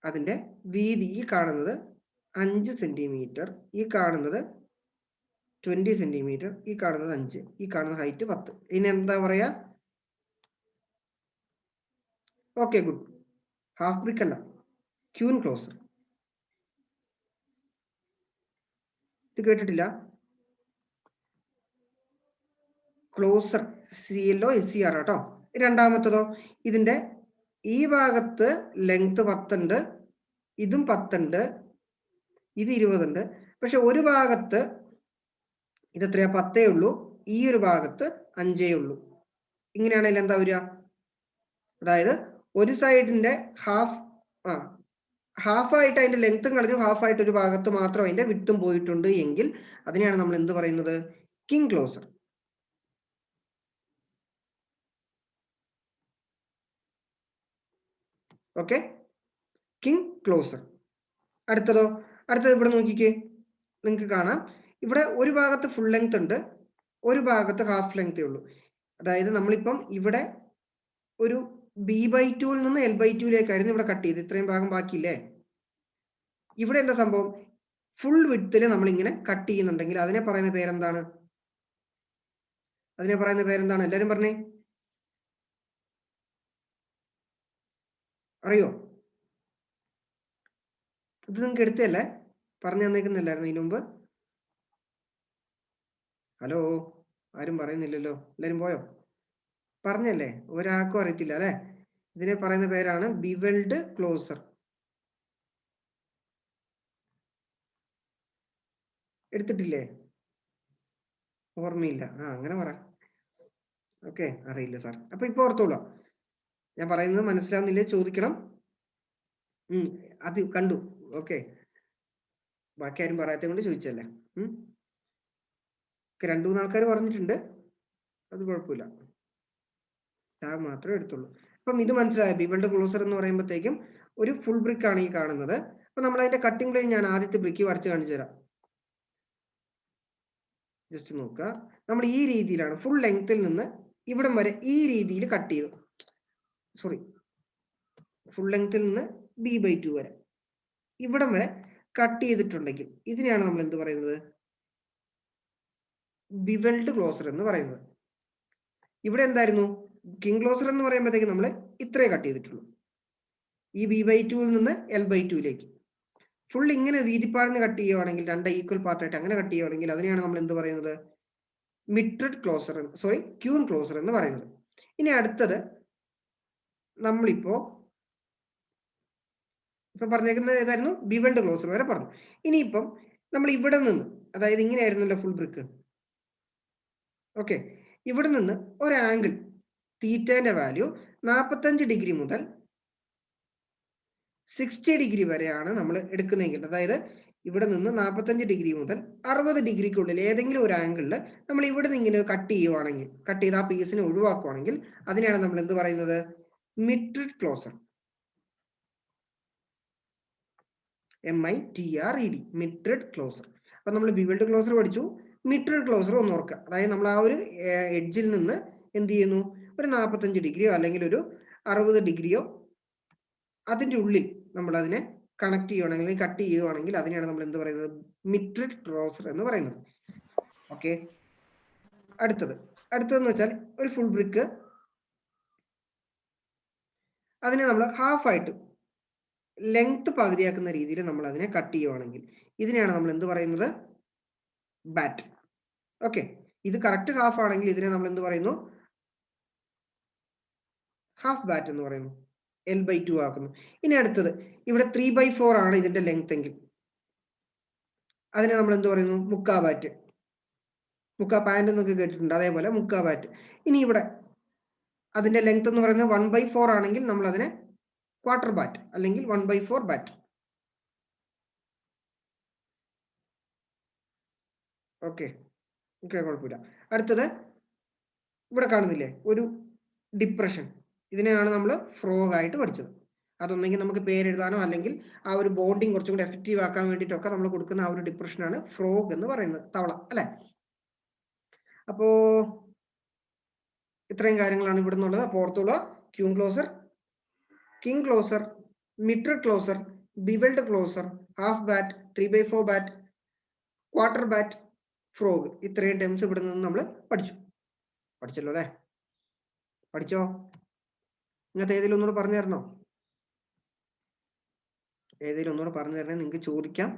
Speaker 1: അതിന്റെ വീതി ഈ കാണുന്നത് 5 സെന്റിമീറ്റർ, ഈ കാണുന്നത് 20 സെന്റിമീറ്റർ, ഈ കാണുന്നത് 5, ഈ കാണുന്ന ഹൈറ്റ് 10. ഇനി എന്താ പറയാ? Okay, good. ഹാഫ് ബ്രിക്ക് അല്ല, ക്യൂൻ ക്ലോസർ. ഇത് കേട്ടിട്ടില്ല? ക്ലോസർ, CLOSER കേട്ടോ. രണ്ടാമത്തതോ, ഇതിന്റെ ഈ ഭാഗത്ത് ലെങ്ത് 10 ഉണ്ട്, ഇതും 10 ഉണ്ട്, ഇത് 20 ഉണ്ട്. പക്ഷെ ഒരു ഭാഗത്ത് ഇത് എത്രയാ? 10 ഉള്ളൂ, ഈ ഒരു ഭാഗത്ത് 5 ഉള്ളൂ. ഇങ്ങനെയാണെങ്കിൽ എന്താ വരിക? അതായത് ഒരു സൈഡിന്റെ ഹാഫ് ആയിട്ട് അതിന്റെ ലെങ്ത്തും കളഞ്ഞു, ഹാഫ് ആയിട്ട് ഒരു ഭാഗത്ത് മാത്രം അതിന്റെ വിഡ്ത്തും പോയിട്ടുണ്ട് എങ്കിൽ അതിനെയാണ് നമ്മൾ എന്ത് പറയുന്നത്? King closer. Okay, king closer. അടുത്തതോ? അടുത്തത് ഇവിടെ നോക്കിക്കേ, നിങ്ങൾക്ക് കാണാം ഇവിടെ ഒരു ഭാഗത്ത് ഫുൾ ലെങ്ത് ഉണ്ട്, ഒരു ഭാഗത്ത് ഹാഫ് ലെങ്തേ ഉള്ളൂ. അതായത് നമ്മളിപ്പം ഇവിടെ ഒരു B/2 നിന്ന് L/2യിലേക്കായിരുന്നു ഇവിടെ കട്ട് ചെയ്ത്, ഇത്രയും ഭാഗം ബാക്കിയില്ലേ? ഇവിടെ എന്താ സംഭവം? ഫുൾ വിഡ്ത്തിൽ നമ്മൾ ഇങ്ങനെ കട്ട് ചെയ്യുന്നുണ്ടെങ്കിൽ അതിനെ പറയുന്ന പേരെന്താണ്? അതിനെ പറയുന്ന പേരെന്താണ്? എല്ലാരും പറഞ്ഞേ, അറിയോ? ഇത് നിങ്ങൾക്ക് എടുത്തല്ലേ? പറഞ്ഞു തന്നേക്കുന്നില്ലായിരുന്നു ഇതിനു മുമ്പ്? ഹലോ, ആരും പറയുന്നില്ലല്ലോ, എല്ലാരും പോയോ? പറഞ്ഞല്ലേ, ഒരാൾക്കും അറിയത്തില്ല അല്ലെ. ഇതിനെ പറയുന്ന പേരാണ് ബിവൽഡ് ക്ലോസർ. എടുത്തിട്ടില്ലേ? ഓർമ്മയില്ല. അങ്ങനെ പറ. ഓക്കെ, അറിയില്ല സാർ. അപ്പൊ ഇപ്പൊ ഓർത്തോളൂ. ഞാൻ പറയുന്നത് മനസ്സിലാവുന്നില്ലേ ചോദിക്കണം. അത് കണ്ടു. ഓക്കെ, ബാക്കി ആരും പറയാത്തത് കൊണ്ട് ചോദിച്ചല്ലേ. 2-3 ആൾക്കാർ പറഞ്ഞിട്ടുണ്ട്, അത് കുഴപ്പമില്ല. ടാഗ് മാത്രമേ എടുത്തുള്ളൂ. അപ്പം ഇത് മനസ്സിലായ ബിവൽഡ് ക്ലോസർ എന്ന് പറയുമ്പോഴത്തേക്കും ഒരു ഫുൾ ബ്രിക്ക് ആണ് ഈ കാണുന്നത്. അപ്പൊ നമ്മൾ അതിന്റെ കട്ടിംഗ് പ്ലെയിൻ ഞാൻ ആദ്യത്തെ ബ്രിക്ക് വരച്ച് കാണിച്ചു തരാം. ജസ്റ്റ് നോക്കുക, നമ്മൾ ഈ രീതിയിലാണ് ഫുൾ ലെങ്ത്തിൽ നിന്ന് ഇവിടം വരെ ഈ രീതിയിൽ കട്ട് ചെയ്തു. സോറി, ഫുൾ ലെങ്ത്തിൽ നിന്ന് b/2 വരെ ഇവിടം വരെ കട്ട് ചെയ്തിട്ടുണ്ടെങ്കിൽ ഇതിനെയാണ് നമ്മൾ എന്ത് പറയുന്നത്? ബിവൽഡ് ക്ലോസർ എന്ന് പറയുന്നത്. ഇവിടെ എന്തായിരുന്നു? കിങ് ക്ലോസർ എന്ന് പറയുമ്പോഴത്തേക്ക് നമ്മൾ ഇത്രേ കട്ട് ചെയ്തിട്ടുള്ളൂ, ഈ b/2 നിന്ന് l/2ലേക്ക്. ഫുൾ ഇങ്ങനെ വീതിപ്പാടിന് കട്ട് ചെയ്യുവാണെങ്കിൽ, 2 ഈക്വൽ പാർട്ടായിട്ട് അങ്ങനെ കട്ട് ചെയ്യുവാണെങ്കിൽ അതിനെയാണ് നമ്മൾ എന്ത് പറയുന്നത്? Mitred closer, sorry queen closer എന്ന് പറയുന്നത്. ഇനി അടുത്തത് നമ്മളിപ്പോ പറഞ്ഞേക്കുന്നത് ഏതായിരുന്നു? ബിവൽഡ് ക്ലോസർ വരെ പറഞ്ഞു. ഇനിയിപ്പം നമ്മൾ ഇവിടെ നിന്ന്, അതായത് ഇങ്ങനെയായിരുന്നല്ലോ ഫുൾ ബ്രിക്ക്. ഓക്കെ, ഇവിടെ നിന്ന് ഒരു ആംഗിൾ തീറ്റേന്റെ വാല്യൂ 45 ഡിഗ്രി മുതൽ 60 ഡിഗ്രി വരെയാണ് നമ്മൾ എടുക്കുന്നതെങ്കിൽ, അതായത് ഇവിടെ നിന്ന് 45 ഡിഗ്രി മുതൽ 60 ഡിഗ്രിക്കുള്ളിൽ ഏതെങ്കിലും ഒരു ആംഗിളിൽ നമ്മൾ ഇവിടെ നിന്ന് ഇങ്ങനെ കട്ട് ചെയ്യുവാണെങ്കിൽ, കട്ട് ചെയ്ത് ആ പീസിനെ ഒഴിവാക്കുവാണെങ്കിൽ അതിനെയാണ് നമ്മൾ എന്ത് പറയുന്നത്? Mitred closer. MITRED, mitred closer. അപ്പൊ നമ്മൾ ബിവൽഡ് ക്ലോസർ പഠിച്ചു. മിട്രഡ് ക്ലോസർ ഒന്ന് ഓർക്കുക, അതായത് നമ്മൾ ആ ഒരു എഡ്ജിൽ നിന്ന് എന്ത് ചെയ്യുന്നു? ഒരു 45 ഡിഗ്രിയോ അല്ലെങ്കിൽ ഒരു 60 ഡിഗ്രിയോ അതിന്റെ ഉള്ളിൽ നമ്മൾ അതിനെ കണക്ട് ചെയ്യുവാണെങ്കിൽ, കട്ട് ചെയ്യുവാണെങ്കിൽ അതിനെയാണ് നമ്മൾ എന്ത് പറയുന്നത്? മിട്രഡ് ക്ലോസർ എന്ന് പറയുന്നത്. ഓക്കെ, അടുത്തതെന്ന് വെച്ചാൽ ഒരു ഫുൾ ബ്രിക്ക്, അതിനെ നമ്മൾ ഹാഫ് ആയിട്ട് ലെങ്ത് പകുതിയാക്കുന്ന രീതിയിൽ നമ്മൾ അതിനെ കട്ട് ചെയ്യുവാണെങ്കിൽ ഇതിനെയാണ് നമ്മൾ എന്ത് പറയുന്നത്? ബാറ്റ്. ഓക്കെ, ഇത് കറക്റ്റ് ഹാഫ് ആണെങ്കിൽ ഇതിനെ നമ്മൾ എന്ത് പറയുന്നു? ഹാഫ് ബാറ്റ് എന്ന് പറയുന്നു, l/2 ആക്കുന്നു. ഇനി അടുത്തത്, ഇവിടെ 3/4 ആണ് ഇതിന്റെ ലെങ്ത് എങ്കിൽ അതിനെ നമ്മൾ എന്ത് പറയുന്നു? മുക്കാ ബാറ്റ്. മുക്കാ പാന്റ് എന്നൊക്കെ കേട്ടിട്ടുണ്ട്, അതേപോലെ മുക്കാ ബാറ്റ്. ഇനി ഇവിടെ അതിന്റെ ലെങ്ത് എന്ന് പറയുന്നത് 1/4 ആണെങ്കിൽ നമ്മൾ അതിനെ ക്വാർട്ടർ ബാറ്റ് അല്ലെങ്കിൽ 1/4 ബാറ്റ്. ഓക്കെ, കുഴപ്പമില്ല. അടുത്തത് ഇവിടെ കാണുന്നില്ലേ ഒരു ഡിപ്രഷൻ, ഇതിനെയാണ് നമ്മൾ ഫ്രോഗ് ആയിട്ട് പഠിച്ചത്. അതൊന്നെങ്കിൽ നമുക്ക് പേരെഴുതാനോ അല്ലെങ്കിൽ ആ ഒരു ബോണ്ടിങ് കുറച്ചും കൂടി എഫക്റ്റീവ് ആക്കാൻ വേണ്ടിയിട്ടൊക്കെ നമ്മൾ കൊടുക്കുന്ന ആ ഒരു ഡിപ്രഷനാണ് ഫ്രോഗ് എന്ന് പറയുന്നത്, തവള അല്ലെ. അപ്പോ ഇത്രയും കാര്യങ്ങളാണ് ഇവിടെ നിന്നുള്ളത്. അപ്പോൾ ഓർത്തോളൂ, queen closer, king closer, mitred closer, bevelled closer, half bat, 3/4 bat, quarter bat, frog. ഇത്രയും ടേംസ് ഇവിടെ നിന്ന് നമ്മൾ പഠിച്ചല്ലോ അല്ലെ? പഠിച്ചോ? ഇങ്ങനത്തെ ഏതെങ്കിലും ഒന്നുകൂടെ പറഞ്ഞു തരണോ? ഏതെങ്കിലും ഒന്നുകൂടെ പറഞ്ഞു തരണേ, നിങ്ങൾക്ക് ചോദിക്കാം.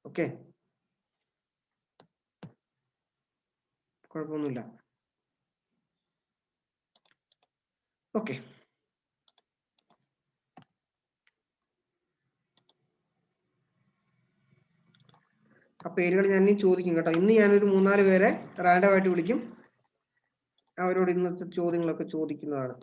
Speaker 1: ഓക്കെ, കുഴപ്പമൊന്നുമില്ല. ഓക്കെ, ആ പേരുകൾ ഞാൻ ഇനി ചോദിക്കും കേട്ടോ. ഇന്ന് ഞാനൊരു 3-4 പേരെ റാൻഡം ആയിട്ട് വിളിക്കും, അവരോട് ഇന്നത്തെ ചോദ്യങ്ങളൊക്കെ ചോദിക്കുന്നതാണ്.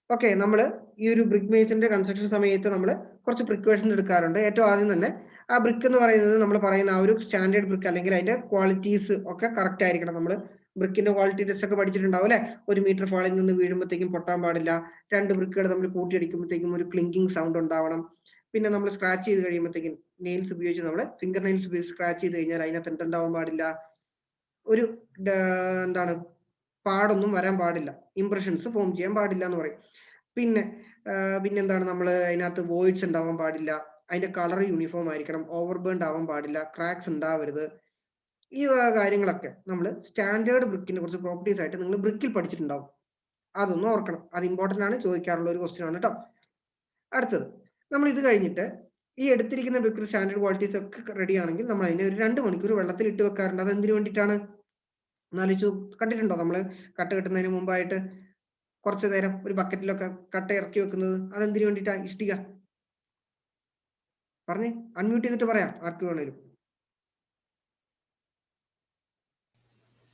Speaker 1: ഓക്കെ, നമ്മൾ ഈ ഒരു ബ്രിക്ക് മേസിന്റെ കൺസ്ട്രക്ഷൻ സമയത്ത് നമ്മൾ കുറച്ച് പ്രിക്കോഷൻസ് എടുക്കാറുണ്ട്. ഏറ്റവും ആദ്യം തന്നെ ആ ബ്രിക്ക് എന്ന് പറയുന്നത് നമ്മൾ പറയുന്ന ആ ഒരു സ്റ്റാൻഡേർഡ് ബ്രിക്ക് അല്ലെങ്കിൽ അതിന്റെ ക്വാളിറ്റീസ് ഒക്കെ കറക്റ്റ് ആയിരിക്കണം. നമ്മൾ ബ്രിക്കിന്റെ ക്വാളിറ്റി ടെസ്റ്റ് ഒക്കെ പഠിച്ചിട്ടുണ്ടാവും അല്ലെ? 1 മീറ്റർ ഫാളിൽ നിന്ന് വീഴുമ്പോഴത്തേക്കും പൊട്ടാൻ പാടില്ല. 2 ബ്രിക്കുകൾ നമ്മൾ കൂട്ടിയടിക്കുമ്പോഴത്തേക്കും ഒരു ക്ലിങ്കിങ് സൗണ്ട് ഉണ്ടാവണം. പിന്നെ നമ്മൾ സ്ക്രാച്ച് ചെയ്ത് കഴിയുമ്പോഴത്തേക്കും നെയിൽസ് ഉപയോഗിച്ച് നമ്മൾ ഫിംഗർ നെയിൽസ് ഉപയോഗിച്ച് സ്ക്രാച്ച് ചെയ്ത് കഴിഞ്ഞാൽ അതിനകത്ത് എന്തുണ്ടാവാൻ പാടില്ല? ഒരു എന്താണ്, പാടൊന്നും വരാൻ പാടില്ല, ഇംപ്രഷൻസ് ഫോം ചെയ്യാൻ പാടില്ല എന്ന് പറയും. പിന്നെന്താണ്, നമ്മൾ അതിനകത്ത് വോയിഡ്സ് ഉണ്ടാവാൻ പാടില്ല, അതിന്റെ കളർ യൂണിഫോം ആയിരിക്കണം, ഓവർ ബേൺഡ് ആവാൻ പാടില്ല, ക്രാക്സ് ഉണ്ടാവരുത്. ഈ കാര്യങ്ങളൊക്കെ നമ്മൾ സ്റ്റാൻഡേർഡ് ബ്രിക്കിന്റെ കുറച്ച് പ്രോപ്പർട്ടീസ് ആയിട്ട് നിങ്ങൾ ബ്രിക്കിൽ പഠിച്ചിട്ടുണ്ടാവും. അതൊന്നും ഓർക്കണം, അത് ഇമ്പോർട്ടന്റ് ആണ്, ചോദിക്കാറുള്ള ഒരു ക്വസ്റ്റ്യൻ ആണ് കേട്ടോ. അടുത്തത്, നമ്മൾ ഇത് കഴിഞ്ഞിട്ട് ഈ എടുത്തിരിക്കുന്ന ബ്രിക്ക് സ്റ്റാൻഡേർഡ് ക്വാളിറ്റീസ് ഒക്കെ റെഡി ആണെങ്കിൽ നമ്മൾ അതിനെ ഒരു 2 മണിക്കൂർ വെള്ളത്തിൽ ഇട്ട് വെക്കാറുണ്ട്. അത് എന്തിനു വേണ്ടിയിട്ടാണ് എന്നാലോചിച്ചു കണ്ടിട്ടുണ്ടോ? നമ്മൾ കട്ട കെട്ടുന്നതിന് മുമ്പായിട്ട് കുറച്ചു നേരം ഒരു ബക്കറ്റിലൊക്കെ കട്ട ഇറക്കി വെക്കുന്നത്. അതെന്തിനു വേണ്ടിയിട്ടാ? ഇഷ്ടിക പറഞ്ഞേ, അൺമ്യൂട്ട് ചെയ്തിട്ട് പറയാം ആർക്ക് വേണേലും.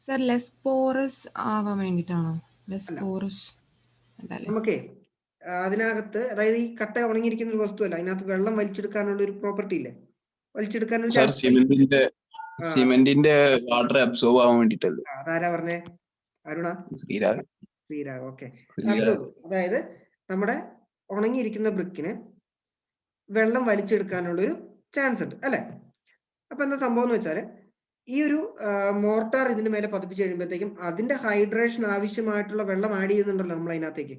Speaker 2: സർ ലെസ് പോറസ് ആവാൻ വേണ്ടിട്ടാണോ? ലെസ് പോറസ്
Speaker 1: നമുക്കേ അതിനകത്ത്, അതായത് ഈ കട്ട ഉണങ്ങിയിരിക്കുന്ന ഒരു വസ്തുവല്ല, അതിനകത്ത് വെള്ളം വലിച്ചെടുക്കാനുള്ള ഒരു പ്രോപ്പർട്ടി ഇല്ലേ? വലിച്ചെടുക്കാനൊരു
Speaker 3: സർ സിമെന്റിന്റെ വാട്ടർ അബ്സോർബ് ആവാൻ വേണ്ടിട്ടല്ലേ?
Speaker 1: അതാരാ പറഞ്ഞേ? അരുണ?
Speaker 3: ശ്രീരാഗ്.
Speaker 1: ശ്രീരാഗ്, ഓക്കെ. അത്രേ ഉള്ളൂ. അതായത് നമ്മുടെ ഉണങ്ങിയിരിക്കുന്ന ബ്രിക്കിന് വെള്ളം വലിച്ചെടുക്കാനുള്ള ഒരു ചാൻസ് ഉണ്ട് അല്ലെ? അപ്പൊ എന്താ സംഭവം എന്ന് വെച്ചാല്, ഈ ഒരു മോർട്ടാർ ഇതിന്റെ മേലെ പതിപ്പിച്ച് കഴിയുമ്പോഴത്തേക്കും അതിന്റെ ഹൈഡ്രേഷൻ ആവശ്യമായിട്ടുള്ള വെള്ളം ആഡ് ചെയ്യുന്നുണ്ടല്ലോ നമ്മൾ അതിനകത്തേക്ക്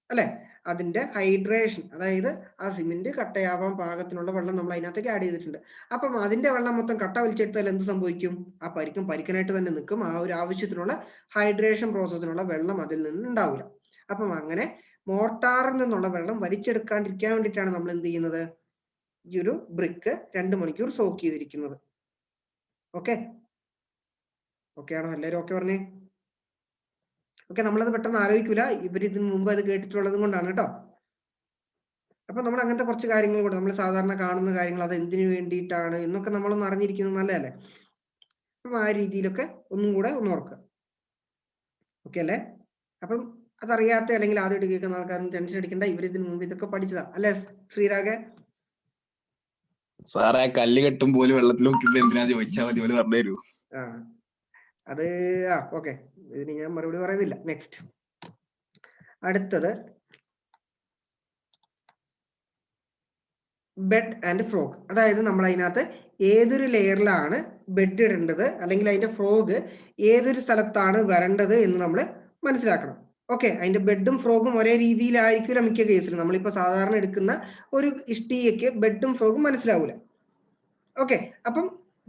Speaker 1: അല്ലെ? അതിന്റെ ഹൈഡ്രേഷൻ, അതായത് ആ സിമെന്റ് കട്ടയാവാൻ പാകത്തിനുള്ള വെള്ളം നമ്മൾ അതിനകത്തേക്ക് ആഡ് ചെയ്തിട്ടുണ്ട്. അപ്പം അതിന്റെ വെള്ളം മൊത്തം കട്ട വലിച്ചെടുത്താൽ എന്ത് സംഭവിക്കും? ആ പരിക്കനായിട്ട് തന്നെ നിൽക്കും. ആ ഒരു ആവശ്യത്തിനുള്ള ഹൈഡ്രേഷൻ പ്രോസസ്സിനുള്ള വെള്ളം അതിൽ നിന്ന് ഉണ്ടാവില്ല. അപ്പം അങ്ങനെ മോർട്ടാറിൽ നിന്നുള്ള വെള്ളം വലിച്ചെടുക്കാണ്ടിരിക്കാൻ വേണ്ടിയിട്ടാണ് നമ്മൾ എന്ത് ചെയ്യുന്നത്? ഈ ഒരു ബ്രിക്ക് 2 മണിക്കൂർ സോക്ക് ചെയ്തിരിക്കുന്നത്. ഓക്കെ ആണോ? എല്ലാവരും ഓക്കെ പറഞ്ഞേ? ഓക്കെ, നമ്മളത് പെട്ടെന്ന് ആലോചിക്കൂല, ഇവർ ഇതിന് മുമ്പ് അത് കേട്ടിട്ടുള്ളത് കൊണ്ടാണ് കേട്ടോ. അപ്പൊ നമ്മൾ അങ്ങനത്തെ കുറച്ച് കാര്യങ്ങൾ കൂടെ, നമ്മൾ സാധാരണ കാണുന്ന കാര്യങ്ങൾ, അത് എന്തിനു വേണ്ടിയിട്ടാണ് എന്നൊക്കെ നമ്മളൊന്ന് അറിഞ്ഞിരിക്കുന്നത് നല്ലതല്ലേ? അപ്പം ആ രീതിയിലൊക്കെ ഒന്നും കൂടെ ഒന്ന് ഓർക്കുക. ഓക്കെ അല്ലേ? അപ്പം അതറിയാത്ത അല്ലെങ്കിൽ ആദ്യമായിട്ട് കേൾക്കുന്ന ആൾക്കാരൊന്നും ടെൻഷൻ അടിക്കണ്ട, ഇവർ ഇതിന് മുമ്പ് ഇതൊക്കെ പഠിച്ചതാ അല്ലെ ശ്രീരാഗ്?
Speaker 3: സാറേ കല്ല് കെട്ടും പോലെ വെള്ളത്തിൽ നോക്കിയിട്ട് എന്തിനാ ചോദിച്ചാൽ മതി, പോലെ പറഞ്ഞു തരൂ.
Speaker 1: അത് ഓക്കെ, ഇതിന് ഞാൻ മറുപടി പറയുന്നില്ല. നെക്സ്റ്റ്, അടുത്തത് ബെഡ് ആൻഡ് ഫ്രോഗ്. അതായത് നമ്മൾ അതിനകത്ത് ഏതൊരു ലെയറിലാണ് ബെഡ് ഇടേണ്ടത്, അല്ലെങ്കിൽ അതിന്റെ ഫ്രോഗ് ഏതൊരു സ്ഥലത്താണ് വരേണ്ടത് എന്ന് നമ്മൾ മനസ്സിലാക്കണം. ഓക്കെ, അതിന്റെ ബെഡും ഫ്രോഗും ഒരേ രീതിയിലായിരിക്കില്ല മിക്ക കേസിലും. നമ്മളിപ്പോ സാധാരണ എടുക്കുന്ന ഒരു ഇഷ്ടികയ്ക്ക് ബെഡും ഫ്രോഗും മനസ്സിലാവൂല. ഓക്കെ, അപ്പം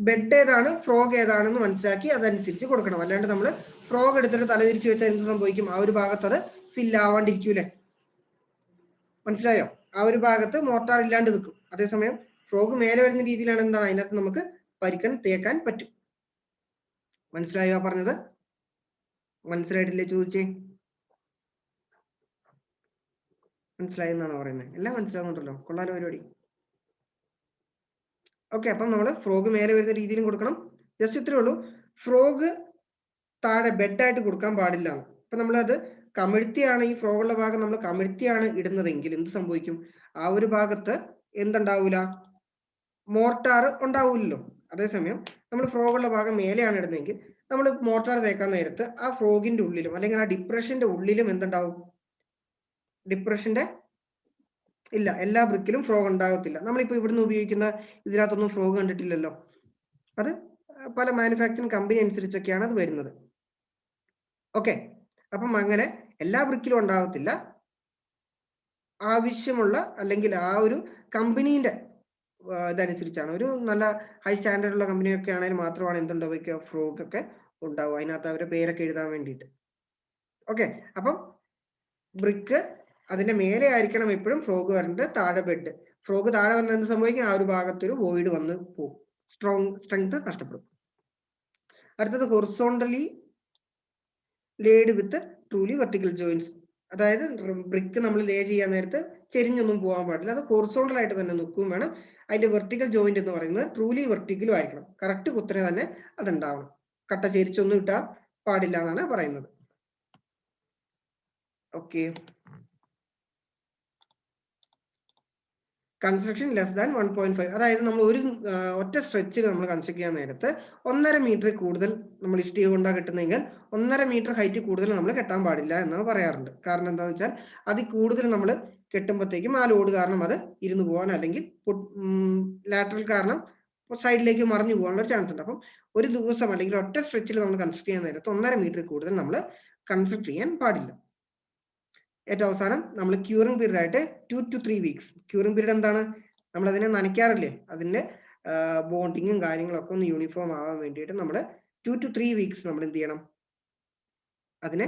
Speaker 1: ബെഡ് ഏതാണ് ഫ്രോഗ് ഏതാണെന്ന് മനസ്സിലാക്കി അതനുസരിച്ച് കൊടുക്കണം. അല്ലാണ്ട് നമ്മൾ ഫ്രോഗ് എടുത്തിട്ട് തലതിരിച്ച് വെച്ചാൽ എന്ത് സംഭവിക്കും? ആ ഒരു ഭാഗത്ത് അത് ഫിൽ ആവാണ്ടിരിക്കൂലേ? മനസ്സിലായോ? ആ ഒരു ഭാഗത്ത് മോർട്ടാർ ഇല്ലാണ്ട് നിൽക്കും. അതേസമയം ഫ്രോഗ് മേലെ വരുന്ന രീതിയിലാണ് എന്താണ് അതിനകത്ത് നമുക്ക് പരിക്കൻ തേക്കാൻ പറ്റും. മനസ്സിലായോ പറഞ്ഞത്? മനസ്സിലായിട്ടില്ലേ? ചോദിച്ചേ. മനസ്സിലായി എന്നാണോ പറയുന്നത്? എല്ലാം മനസ്സിലാവുന്നുണ്ടല്ലോ, കൊള്ളാലോ പരിപാടി. ഓക്കെ, അപ്പം നമ്മൾ ഫ്രോഗ് മേലെ വരുന്ന രീതിയിലും കൊടുക്കണം. ജസ്റ്റ് ഇത്രേ ഉള്ളൂ. ഫ്രോഗ് താഴെ ബെഡായിട്ട് കൊടുക്കാൻ പാടില്ല. അപ്പൊ നമ്മളത് കമിഴ്ത്തിയാണ്, ഈ ഫ്രോഗുള്ള ഭാഗം നമ്മൾ കമിഴ്ത്തിയാണ് ഇടുന്നതെങ്കിൽ എന്ത് സംഭവിക്കും? ആ ഒരു ഭാഗത്ത് എന്തുണ്ടാവൂല? മോർട്ടാർ ഉണ്ടാവില്ലല്ലോ. അതേസമയം നമ്മൾ ഫ്രോഗുള്ള ഭാഗം മേലെയാണ് ഇടുന്നതെങ്കിൽ നമ്മൾ മോർട്ടാർ തേക്കാൻ നേരത്ത് ആ ഫ്രോഗിന്റെ ഉള്ളിലും അല്ലെങ്കിൽ ആ ഡിപ്രഷന്റെ ഉള്ളിലും എന്തുണ്ടാവും? ഡിപ്രഷന്റെ ഇല്ല, എല്ലാ ബ്രിക്കിലും ഫ്രോഗ് ഉണ്ടാകത്തില്ല. നമ്മളിപ്പോ ഇവിടുന്ന് ഉപയോഗിക്കുന്ന ഇതിനകത്തൊന്നും ഫ്രോഗ് കണ്ടിട്ടില്ലല്ലോ. അത് പല മാനുഫാക്ചറിങ് കമ്പനി അനുസരിച്ചൊക്കെയാണ് അത് വരുന്നത്. ഓക്കെ, അപ്പം അങ്ങനെ എല്ലാ ബ്രിക്കിലും ഉണ്ടാകത്തില്ല. ആവശ്യമുള്ള അല്ലെങ്കിൽ ആ ഒരു കമ്പനീന്റെ ഇതനുസരിച്ചാണ്. ഒരു നല്ല ഹൈ സ്റ്റാൻഡേർഡ് ഉള്ള കമ്പനിയൊക്കെ ആണെങ്കിൽ മാത്രമാണ് എന്തുണ്ടാവുക? ഫ്രോഗ് ഒക്കെ ഉണ്ടാവും. അതിനകത്ത് അവരുടെ പേരൊക്കെ എഴുതാൻ വേണ്ടിയിട്ട്. ഓക്കെ, അപ്പം ബ്രിക്ക് അതിന്റെ മേലെ ആയിരിക്കണം എപ്പോഴും ഫ്രോഗ് വരേണ്ടത്, താഴെ ബെഡ്. ഫ്രോഗ് താഴെ വന്നാൽ എന്ത് സംഭവിക്കും? ആ ഒരു ഭാഗത്തൊരു വോയിഡ് വന്ന് പോകും, സ്ട്രെങ്ത് നഷ്ടപ്പെടും. അടുത്തത് ഹൊറിസോണ്ടലി ലേഡ് വിത്ത് ട്രൂലി വെർട്ടിക്കൽ ജോയിന്റ്സ്. അതായത് ബ്രിക്ക് നമ്മൾ ലേ ചെയ്യാൻ നേരത്ത് ചെരിഞ്ഞൊന്നും പോകാൻ പാടില്ല, അത് ഹൊറിസോണ്ടൽ ആയിട്ട് തന്നെ നിൽക്കും വേണം. അതിന്റെ വെർട്ടിക്കൽ ജോയിന്റ് എന്ന് പറയുന്നത് ട്രൂലി വെർട്ടിക്കലും ആയിരിക്കണം. കറക്റ്റ് കുത്തനെ തന്നെ അതുണ്ടാവണം. കട്ട ചെരിച്ചൊന്നും ഇട്ടാൻ പാടില്ല എന്നാണ് പറയുന്നത്. Okay, construction less than 1.5. അതായത് നമ്മൾ ഒരു ഒറ്റ സ്ട്രെച്ചിൽ നമ്മൾ കൺസ്ട്രക്ട് ചെയ്യാൻ നേരത്ത് 1.5 മീറ്റർ കൂടുതൽ നമ്മൾ ഇഷ്ടിക കൊണ്ടാണ് കെട്ടുന്നതെങ്കിൽ 1.5 മീറ്റർ ഹൈറ്റ് കൂടുതൽ നമ്മൾ കെട്ടാൻ പാടില്ല എന്ന് പറയാറുണ്ട്. കാരണം എന്താണെന്ന് വെച്ചാൽ അതിൽ കൂടുതൽ നമ്മൾ കെട്ടുമ്പോഴത്തേക്കും ആ ലോഡ് കാരണം അത് ഇരുന്ന് പോകാൻ അല്ലെങ്കിൽ ലാറ്ററൽ കാരണം സൈഡിലേക്ക് മറിഞ്ഞു പോകാനുള്ള ഒരു ചാൻസ് ഉണ്ട്. അപ്പം ഒരു ദിവസം അല്ലെങ്കിൽ ഒറ്റ സ്ട്രെച്ചിൽ നമ്മൾ കൺസ്ട്രക്ട് ചെയ്യാൻ നേരത്ത് 1.5 മീറ്റർ കൂടുതൽ നമ്മൾ കൺസ്ട്രക്ട് ചെയ്യാൻ പാടില്ല. ഏറ്റവും അവസാനം നമ്മൾ ക്യൂറിംഗ് പീരീഡ് ആയിട്ട് 2 to 3 weeks. ക്യൂറിംഗ് പീരീഡ് എന്താണ്? നമ്മൾ അതിനെ നനയ്ക്കാറില്ലേ? അതിന്റെ ബോണ്ടിങ്ങും കാര്യങ്ങളൊക്കെ ഒന്ന് യൂണിഫോം ആവാൻ വേണ്ടിയിട്ട് നമ്മൾ 2 to 3 weeks നമ്മൾ എന്ത് ചെയ്യണം? അതിനെ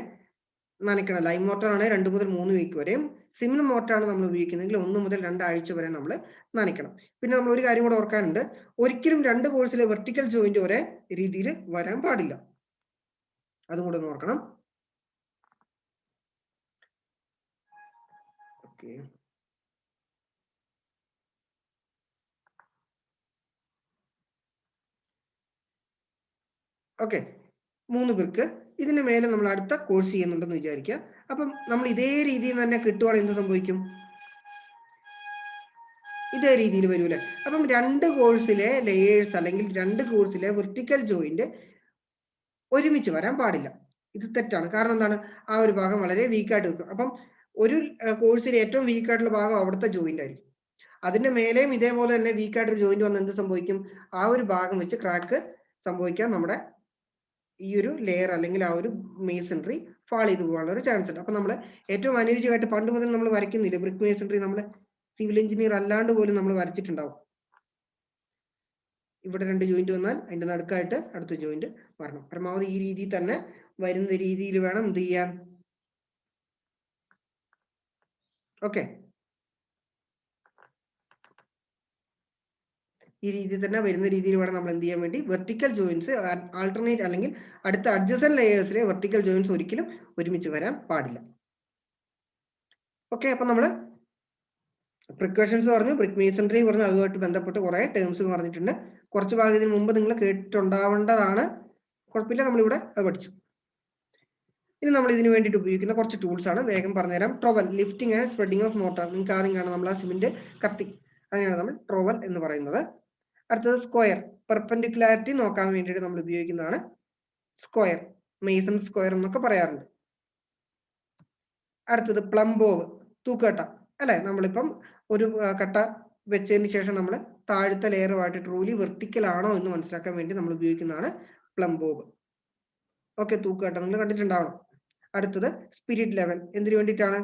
Speaker 1: നനയ്ക്കണം. ലൈം മോട്ടർ ആണെങ്കിൽ 2 മുതൽ 3 വീക്ക് വരെയും, സിമെന്റ് മോർട്ടാറാണ് നമ്മൾ ഉപയോഗിക്കുന്നതെങ്കിൽ 1 മുതൽ 2 ആഴ്ച വരെ നമ്മൾ നനയ്ക്കണം. പിന്നെ നമ്മൾ ഒരു കാര്യം കൂടെ ഓർക്കാനുണ്ട്, ഒരിക്കലും 2 കോഴ്സിലെ വെർട്ടിക്കൽ ജോയിന്റ് ഒരേ രീതിയിൽ വരാൻ പാടില്ല. അതും കൂടെ നോക്കണം. Okay, okay 3 brick. ഇതിന് മേലെ നമ്മൾ അടുത്ത കോഴ്സ് ചെയ്യുന്നുണ്ടെന്ന് വിചാരിക്കുക. അപ്പം നമ്മൾ ഇതേ രീതിയിൽ തന്നെ കിട്ടുവാണെങ്കിൽ എന്ത് സംഭവിക്കും? ഇതേ രീതിയിൽ വരൂലേ. അപ്പം 2 കോഴ്സിലെ ലെയേഴ്സ് അല്ലെങ്കിൽ 2 കോഴ്സിലെ വെർട്ടിക്കൽ ജോയിന്റ് ഒരുമിച്ച് വരാൻ പാടില്ല. ഇത് തെറ്റാണ്. കാരണം എന്താണ്? ആ ഒരു ഭാഗം വളരെ വീക്കായിട്ട് നിൽക്കും. അപ്പം ഒരു കോഴ്സിലെ ഏറ്റവും വീക്കായിട്ടുള്ള ഭാഗം അവിടുത്തെ ജോയിന്റ് ആയിരിക്കും. അതിന്റെ മേലെയും ഇതേപോലെ തന്നെ വീക്കായിട്ടൊരു ജോയിന്റ് വന്ന് എന്ത് സംഭവിക്കും? ആ ഒരു ഭാഗം വെച്ച് ക്രാക്ക് സംഭവിക്കാൻ നമ്മുടെ ഈ ഒരു ലെയർ അല്ലെങ്കിൽ ആ ഒരു മേസൺട്രി ഫാൾ ചെയ്ത് പോകാനുള്ള ഒരു ചാൻസ് ഉണ്ട്. അപ്പൊ നമ്മൾ ഏറ്റവും അനുയോജ്യമായിട്ട് പണ്ട് മുതൽ നമ്മൾ വരയ്ക്കുന്നില്ല ബ്രിക്ക് മേസൺട്രി, നമ്മൾ സിവിൽ എഞ്ചിനീയർ അല്ലാണ്ട് പോലും നമ്മൾ വരച്ചിട്ടുണ്ടാവും. ഇവിടെ 2 ജോയിന്റ് വന്നാൽ അതിന്റെ നടുക്കായിട്ട് അടുത്ത ജോയിന്റ് വരണം. പരമാവധി ഈ രീതിയിൽ തന്നെ വരുന്ന രീതിയിൽ വേണം എന്ത് ചെയ്യാൻ. ഓക്കെ, ഈ രീതിയിൽ തന്നെ വരുന്ന രീതിയിൽ വേണം നമ്മൾ എന്ത് ചെയ്യാൻ വേണ്ടി വെർട്ടിക്കൽ ജോയിന്റ്സ് ആൾട്ടർനേറ്റ് അല്ലെങ്കിൽ അടുത്ത അഡ്ജസന്റ് ലെയേഴ്സിലെ വെർട്ടിക്കൽ ജോയിന്റ്സ് ഒരിക്കലും ഒരുമിച്ച് വരാൻ പാടില്ല. ഓക്കെ, അപ്പൊ നമ്മള് പ്രിക്കോഷൻസ് പറഞ്ഞു, ബ്രിക്ക് മേസൺട്രി പറഞ്ഞു, അതുമായിട്ട് ബന്ധപ്പെട്ട് കുറെ ടേംസ് പറഞ്ഞിട്ടുണ്ട്. കുറച്ച് ഭാഗം ഇതിന് മുമ്പ് നിങ്ങൾ കേട്ടിട്ടുണ്ടാവേണ്ടതാണ്, കുഴപ്പമില്ല, നമ്മളിവിടെ അത് പഠിച്ചു. ഇനി നമ്മൾ ഇതിന് വേണ്ടിയിട്ട് ഉപയോഗിക്കുന്ന കുറച്ച് ടൂൾസ് ആണ്, വേഗം പറഞ്ഞുതരാം. Trowel, lifting and spreading of mortar. നിങ്ങൾക്ക് ആദ്യം കാണാം നമ്മൾ ആ സിമെന്റ് കത്തി, അതിനാണ് നമ്മൾ ട്രോവൽ എന്ന് പറയുന്നത്. അടുത്തത് സ്ക്വയർ, പെർപെൻഡിക്കുലാരിറ്റി നോക്കാൻ വേണ്ടിയിട്ട് നമ്മൾ ഉപയോഗിക്കുന്നതാണ് സ്ക്വയർ, മേസൺ സ്ക്വയർ എന്നൊക്കെ പറയാറുണ്ട്. അടുത്തത് പ്ലംബോവ്, തൂക്കട്ട അല്ലെ. നമ്മളിപ്പം ഒരു കട്ട വെച്ചതിന് ശേഷം നമ്മൾ താഴത്തെ ലെയറുമായിട്ട് ട്രൂലി വെർട്ടിക്കൽ ആണോ എന്ന് മനസ്സിലാക്കാൻ വേണ്ടി നമ്മൾ ഉപയോഗിക്കുന്നതാണ് പ്ലംബോവ്. ഓക്കെ, തൂക്കട്ട നിങ്ങൾ കണ്ടിട്ടുണ്ടാവണം. അടുത്തത് സ്പിരിറ്റ് ലെവൽ, എന്തിനു വേണ്ടിയിട്ടാണ്?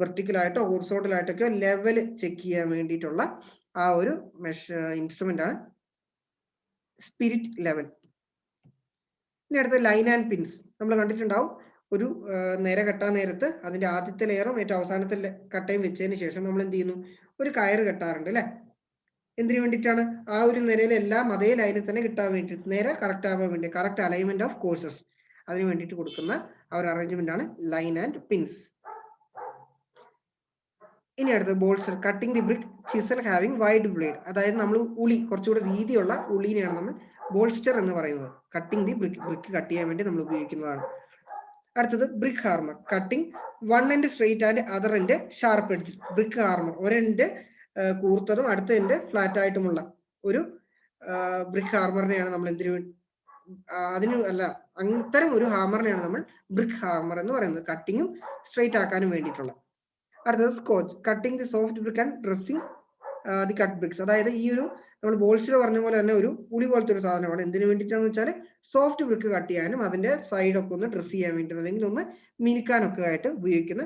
Speaker 1: വെർട്ടിക്കൽ ആയിട്ടോ ഹൊറിസോണ്ടൽ ആയിട്ടൊക്കെ ലെവൽ ചെക്ക് ചെയ്യാൻ വേണ്ടിയിട്ടുള്ള ആ ഒരു ഇൻസ്ട്രുമെന്റ് ആണ് സ്പിരിറ്റ് ലെവൽ. ഇനി അടുത്ത ലൈൻ ആൻഡ് പിൻസ്, നമ്മൾ കണ്ടിട്ടുണ്ടാവും. ഒരു നിര കെട്ടാൻ നേരത്ത് അതിന്റെ ആദ്യത്തെ ലെയറും ഏറ്റവും അവസാനത്തെ കട്ടയും വെച്ചതിന് ശേഷം നമ്മൾ എന്ത് ചെയ്യുന്നു? ഒരു കയറ് കെട്ടാറുണ്ട് അല്ലെ. എന്തിനു വേണ്ടിയിട്ടാണ്? ആ ഒരു നിരയിലെല്ലാം അതേ ലൈനിൽ തന്നെ കിട്ടാൻ വേണ്ടി, നേരെ കറക്റ്റ് ആവാൻ വേണ്ടി, കറക്റ്റ് അലൈൻമെന്റ് ഓഫ് കോഴ്സസ്, അതിന് വേണ്ടിയിട്ട് കൊടുക്കുന്ന ആ ഒരു അറേഞ്ച്മെന്റ് ആണ് ലൈൻ ആൻഡ് പിൻസ്. ഇനി അടുത്തത് bolster, cutting the brick chisel having wide blade. അതായത് നമ്മൾ ഉളി, കുറച്ചുകൂടെ വീതിയുള്ള ഉളിനെയാണ് നമ്മൾ ബോൾസ്റ്റർ എന്ന് പറയുന്നത്. Cutting the brick, brick cut ചെയ്യാൻ വേണ്ടി നമ്മൾ ഉപയോഗിക്കുന്നതാണ്. അടുത്തത് brick hammer, cutting one end straight and other end sharp edge. Brick hammer, ഒരെൻഡ് കൂർത്തതും അടുത്ത എൻഡ് ഫ്ലാറ്റ് ആയിട്ടുമുള്ള ഒരു ബ്രിക്ക് ഹാർമറിനെയാണ് നമ്മൾ എന്തിനു അതിന് അല്ല അത്തരം ഒരു ഹാമറിനെയാണ് നമ്മൾ ബ്രിക്ക് ഹാർമർ എന്ന് പറയുന്നത്, കട്ടിങ്ങും സ്ട്രെയിറ്റ് ആക്കാനും വേണ്ടിയിട്ടുള്ള. അടുത്തത് scotch, cutting the soft brick and dressing the cut BRICS. അതായത് ഈ ഒരു നമ്മൾ ബോൾസ്റ്റർ പറഞ്ഞ പോലെ തന്നെ ഒരു ഉളി പോലത്തെ ഒരു സാധനമാണ്. എന്തിനു വേണ്ടിയിട്ടാണെന്ന് വെച്ചാൽ സോഫ്റ്റ് ബ്രിക്ക് കട്ട് ചെയ്യാനും അതിന്റെ സൈഡൊക്കെ ഒന്ന് ഡ്രസ് ചെയ്യാൻ വേണ്ടി അല്ലെങ്കിൽ ഒന്ന് മിനുക്കാനൊക്കെ ആയിട്ട് ഉപയോഗിക്കുന്ന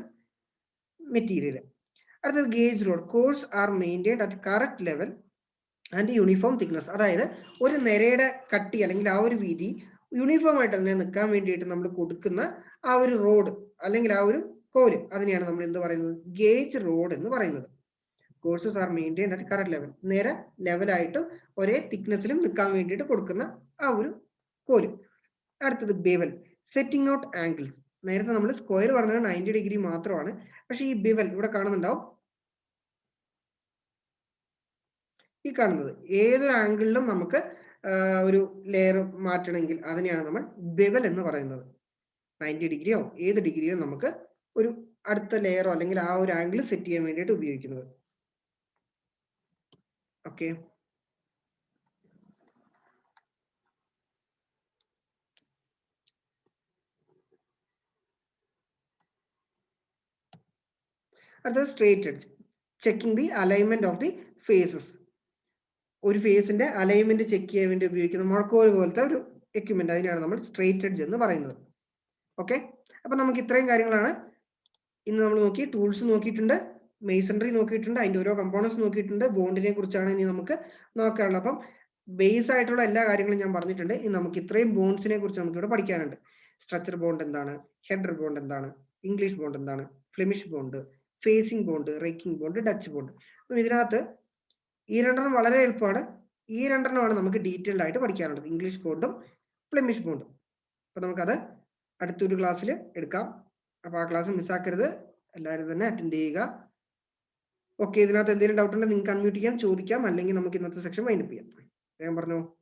Speaker 1: മെറ്റീരിയൽ. അടുത്തത് gauge rod, course are maintained at correct level and uniform thickness. അതായത് ഒരു നിരയുടെ കട്ടി അല്ലെങ്കിൽ ആ ഒരു വീതി യൂണിഫോം ആയിട്ട് തന്നെ നിൽക്കാൻ വേണ്ടിയിട്ട് നമ്മൾ കൊടുക്കുന്ന ആ ഒരു റോഡ് അല്ലെങ്കിൽ ആ ഒരു കോല്, അതിനെയാണ് നമ്മൾ എന്ത് പറയുന്നത്? ഗേജ് റോഡ് എന്ന് പറയുന്നത്. Courses are maintained at correct level, നേരെ ലെവലായിട്ടും ഒരേ തിക്നെസ്സിലും നിൽക്കാൻ വേണ്ടിയിട്ട് കൊടുക്കുന്ന ആ ഒരു കോല്. അടുത്തത് ബെവൽ, സെറ്റിംഗ് ഔട്ട് ആംഗിൾസ്. നേരത്തെ നമ്മൾ സ്ക്വയർ പറഞ്ഞത് 90 ഡിഗ്രി മാത്രമാണ്, പക്ഷെ ഈ ബെവൽ ഇവിടെ കാണുന്നുണ്ടാവും. ഈ കാണുന്നത് ഏതൊരു ആംഗിളിലും നമുക്ക് ഒരു ലെയർ മാറ്റണമെങ്കിൽ അതിനെയാണ് നമ്മൾ ബെവൽ എന്ന് പറയുന്നത്. 90 ഡിഗ്രിയോ ഏത് ഡിഗ്രിയോ നമുക്ക് ഒരു അടുത്ത ലെയറോ അല്ലെങ്കിൽ ആ ഒരു ആംഗിൾ സെറ്റ് ചെയ്യാൻ വേണ്ടിയിട്ട് ഉപയോഗിക്കുന്നത്. ഓക്കെ, അടുത്തത് straight edge, checking the alignment of the faces. ഒരു ഫേസിന്റെ അലൈൻമെന്റ് ചെക്ക് ചെയ്യാൻ വേണ്ടി ഉപയോഗിക്കുന്ന മുഴക്കോല് പോലത്തെ ഒരു എക്യുപ്മെന്റ്, അതിനാണ് നമ്മൾ സ്ട്രേറ്റ് എഡ്ജ് എന്ന് പറയുന്നത്. ഓക്കെ, അപ്പൊ നമുക്ക് ഇത്രയും കാര്യങ്ങളാണ് ഇന്ന് നമ്മൾ നോക്കി. ടൂൾസ് നോക്കിയിട്ടുണ്ട്, മേസൺട്രി നോക്കിയിട്ടുണ്ട്, അതിന്റെ ഓരോ കമ്പോണൻസ് നോക്കിയിട്ടുണ്ട്, ബോണ്ടിനെ കുറിച്ചാണ് ഇനി നമുക്ക് നോക്കാനുള്ളത്. അപ്പം ബേസ് ആയിട്ടുള്ള എല്ലാ കാര്യങ്ങളും ഞാൻ പറഞ്ഞിട്ടുണ്ട്. ഇനി നമുക്ക് ഇത്രയും ബോണ്ട്സിനെ കുറിച്ച് നമുക്ക് ഇവിടെ പഠിക്കാനുണ്ട്. സ്ട്രക്ചർ ബോണ്ട് എന്താണ്, ഹെഡർ ബോണ്ട് എന്താണ്, ഇംഗ്ലീഷ് ബോണ്ട് എന്താണ്, Flemish bond, facing bond, raking bond, Dutch bond. അപ്പം ഇതിനകത്ത് ഈ രണ്ടെണ്ണം വളരെ എളുപ്പമാണ്. ഈ രണ്ടെണ്ണമാണ് നമുക്ക് ഡീറ്റെയിൽഡ് ആയിട്ട് പഠിക്കാനുള്ളത്, ഇംഗ്ലീഷ് ബോണ്ടും ഫ്ലെമിഷ് ബോണ്ടും. അപ്പൊ നമുക്കത് അടുത്തൊരു ക്ലാസ്സിൽ എടുക്കാം. അപ്പൊ ആ ക്ലാസ് മിസ്സാക്കരുത്, എല്ലാവരും തന്നെ അറ്റൻഡ് ചെയ്യുക. ഓക്കെ, ഇതിനകത്ത് എന്തെങ്കിലും ഡൗട്ട് ഉണ്ടെങ്കിൽ നിങ്ങൾക്ക് അൺമ്യൂട്ട് ചെയ്യാം, ചോദിക്കാം, അല്ലെങ്കിൽ നമുക്ക് ഇന്നത്തെ സെക്ഷൻ വൈൻഡപ്പ് ചെയ്യാം. വേഗം പറഞ്ഞു.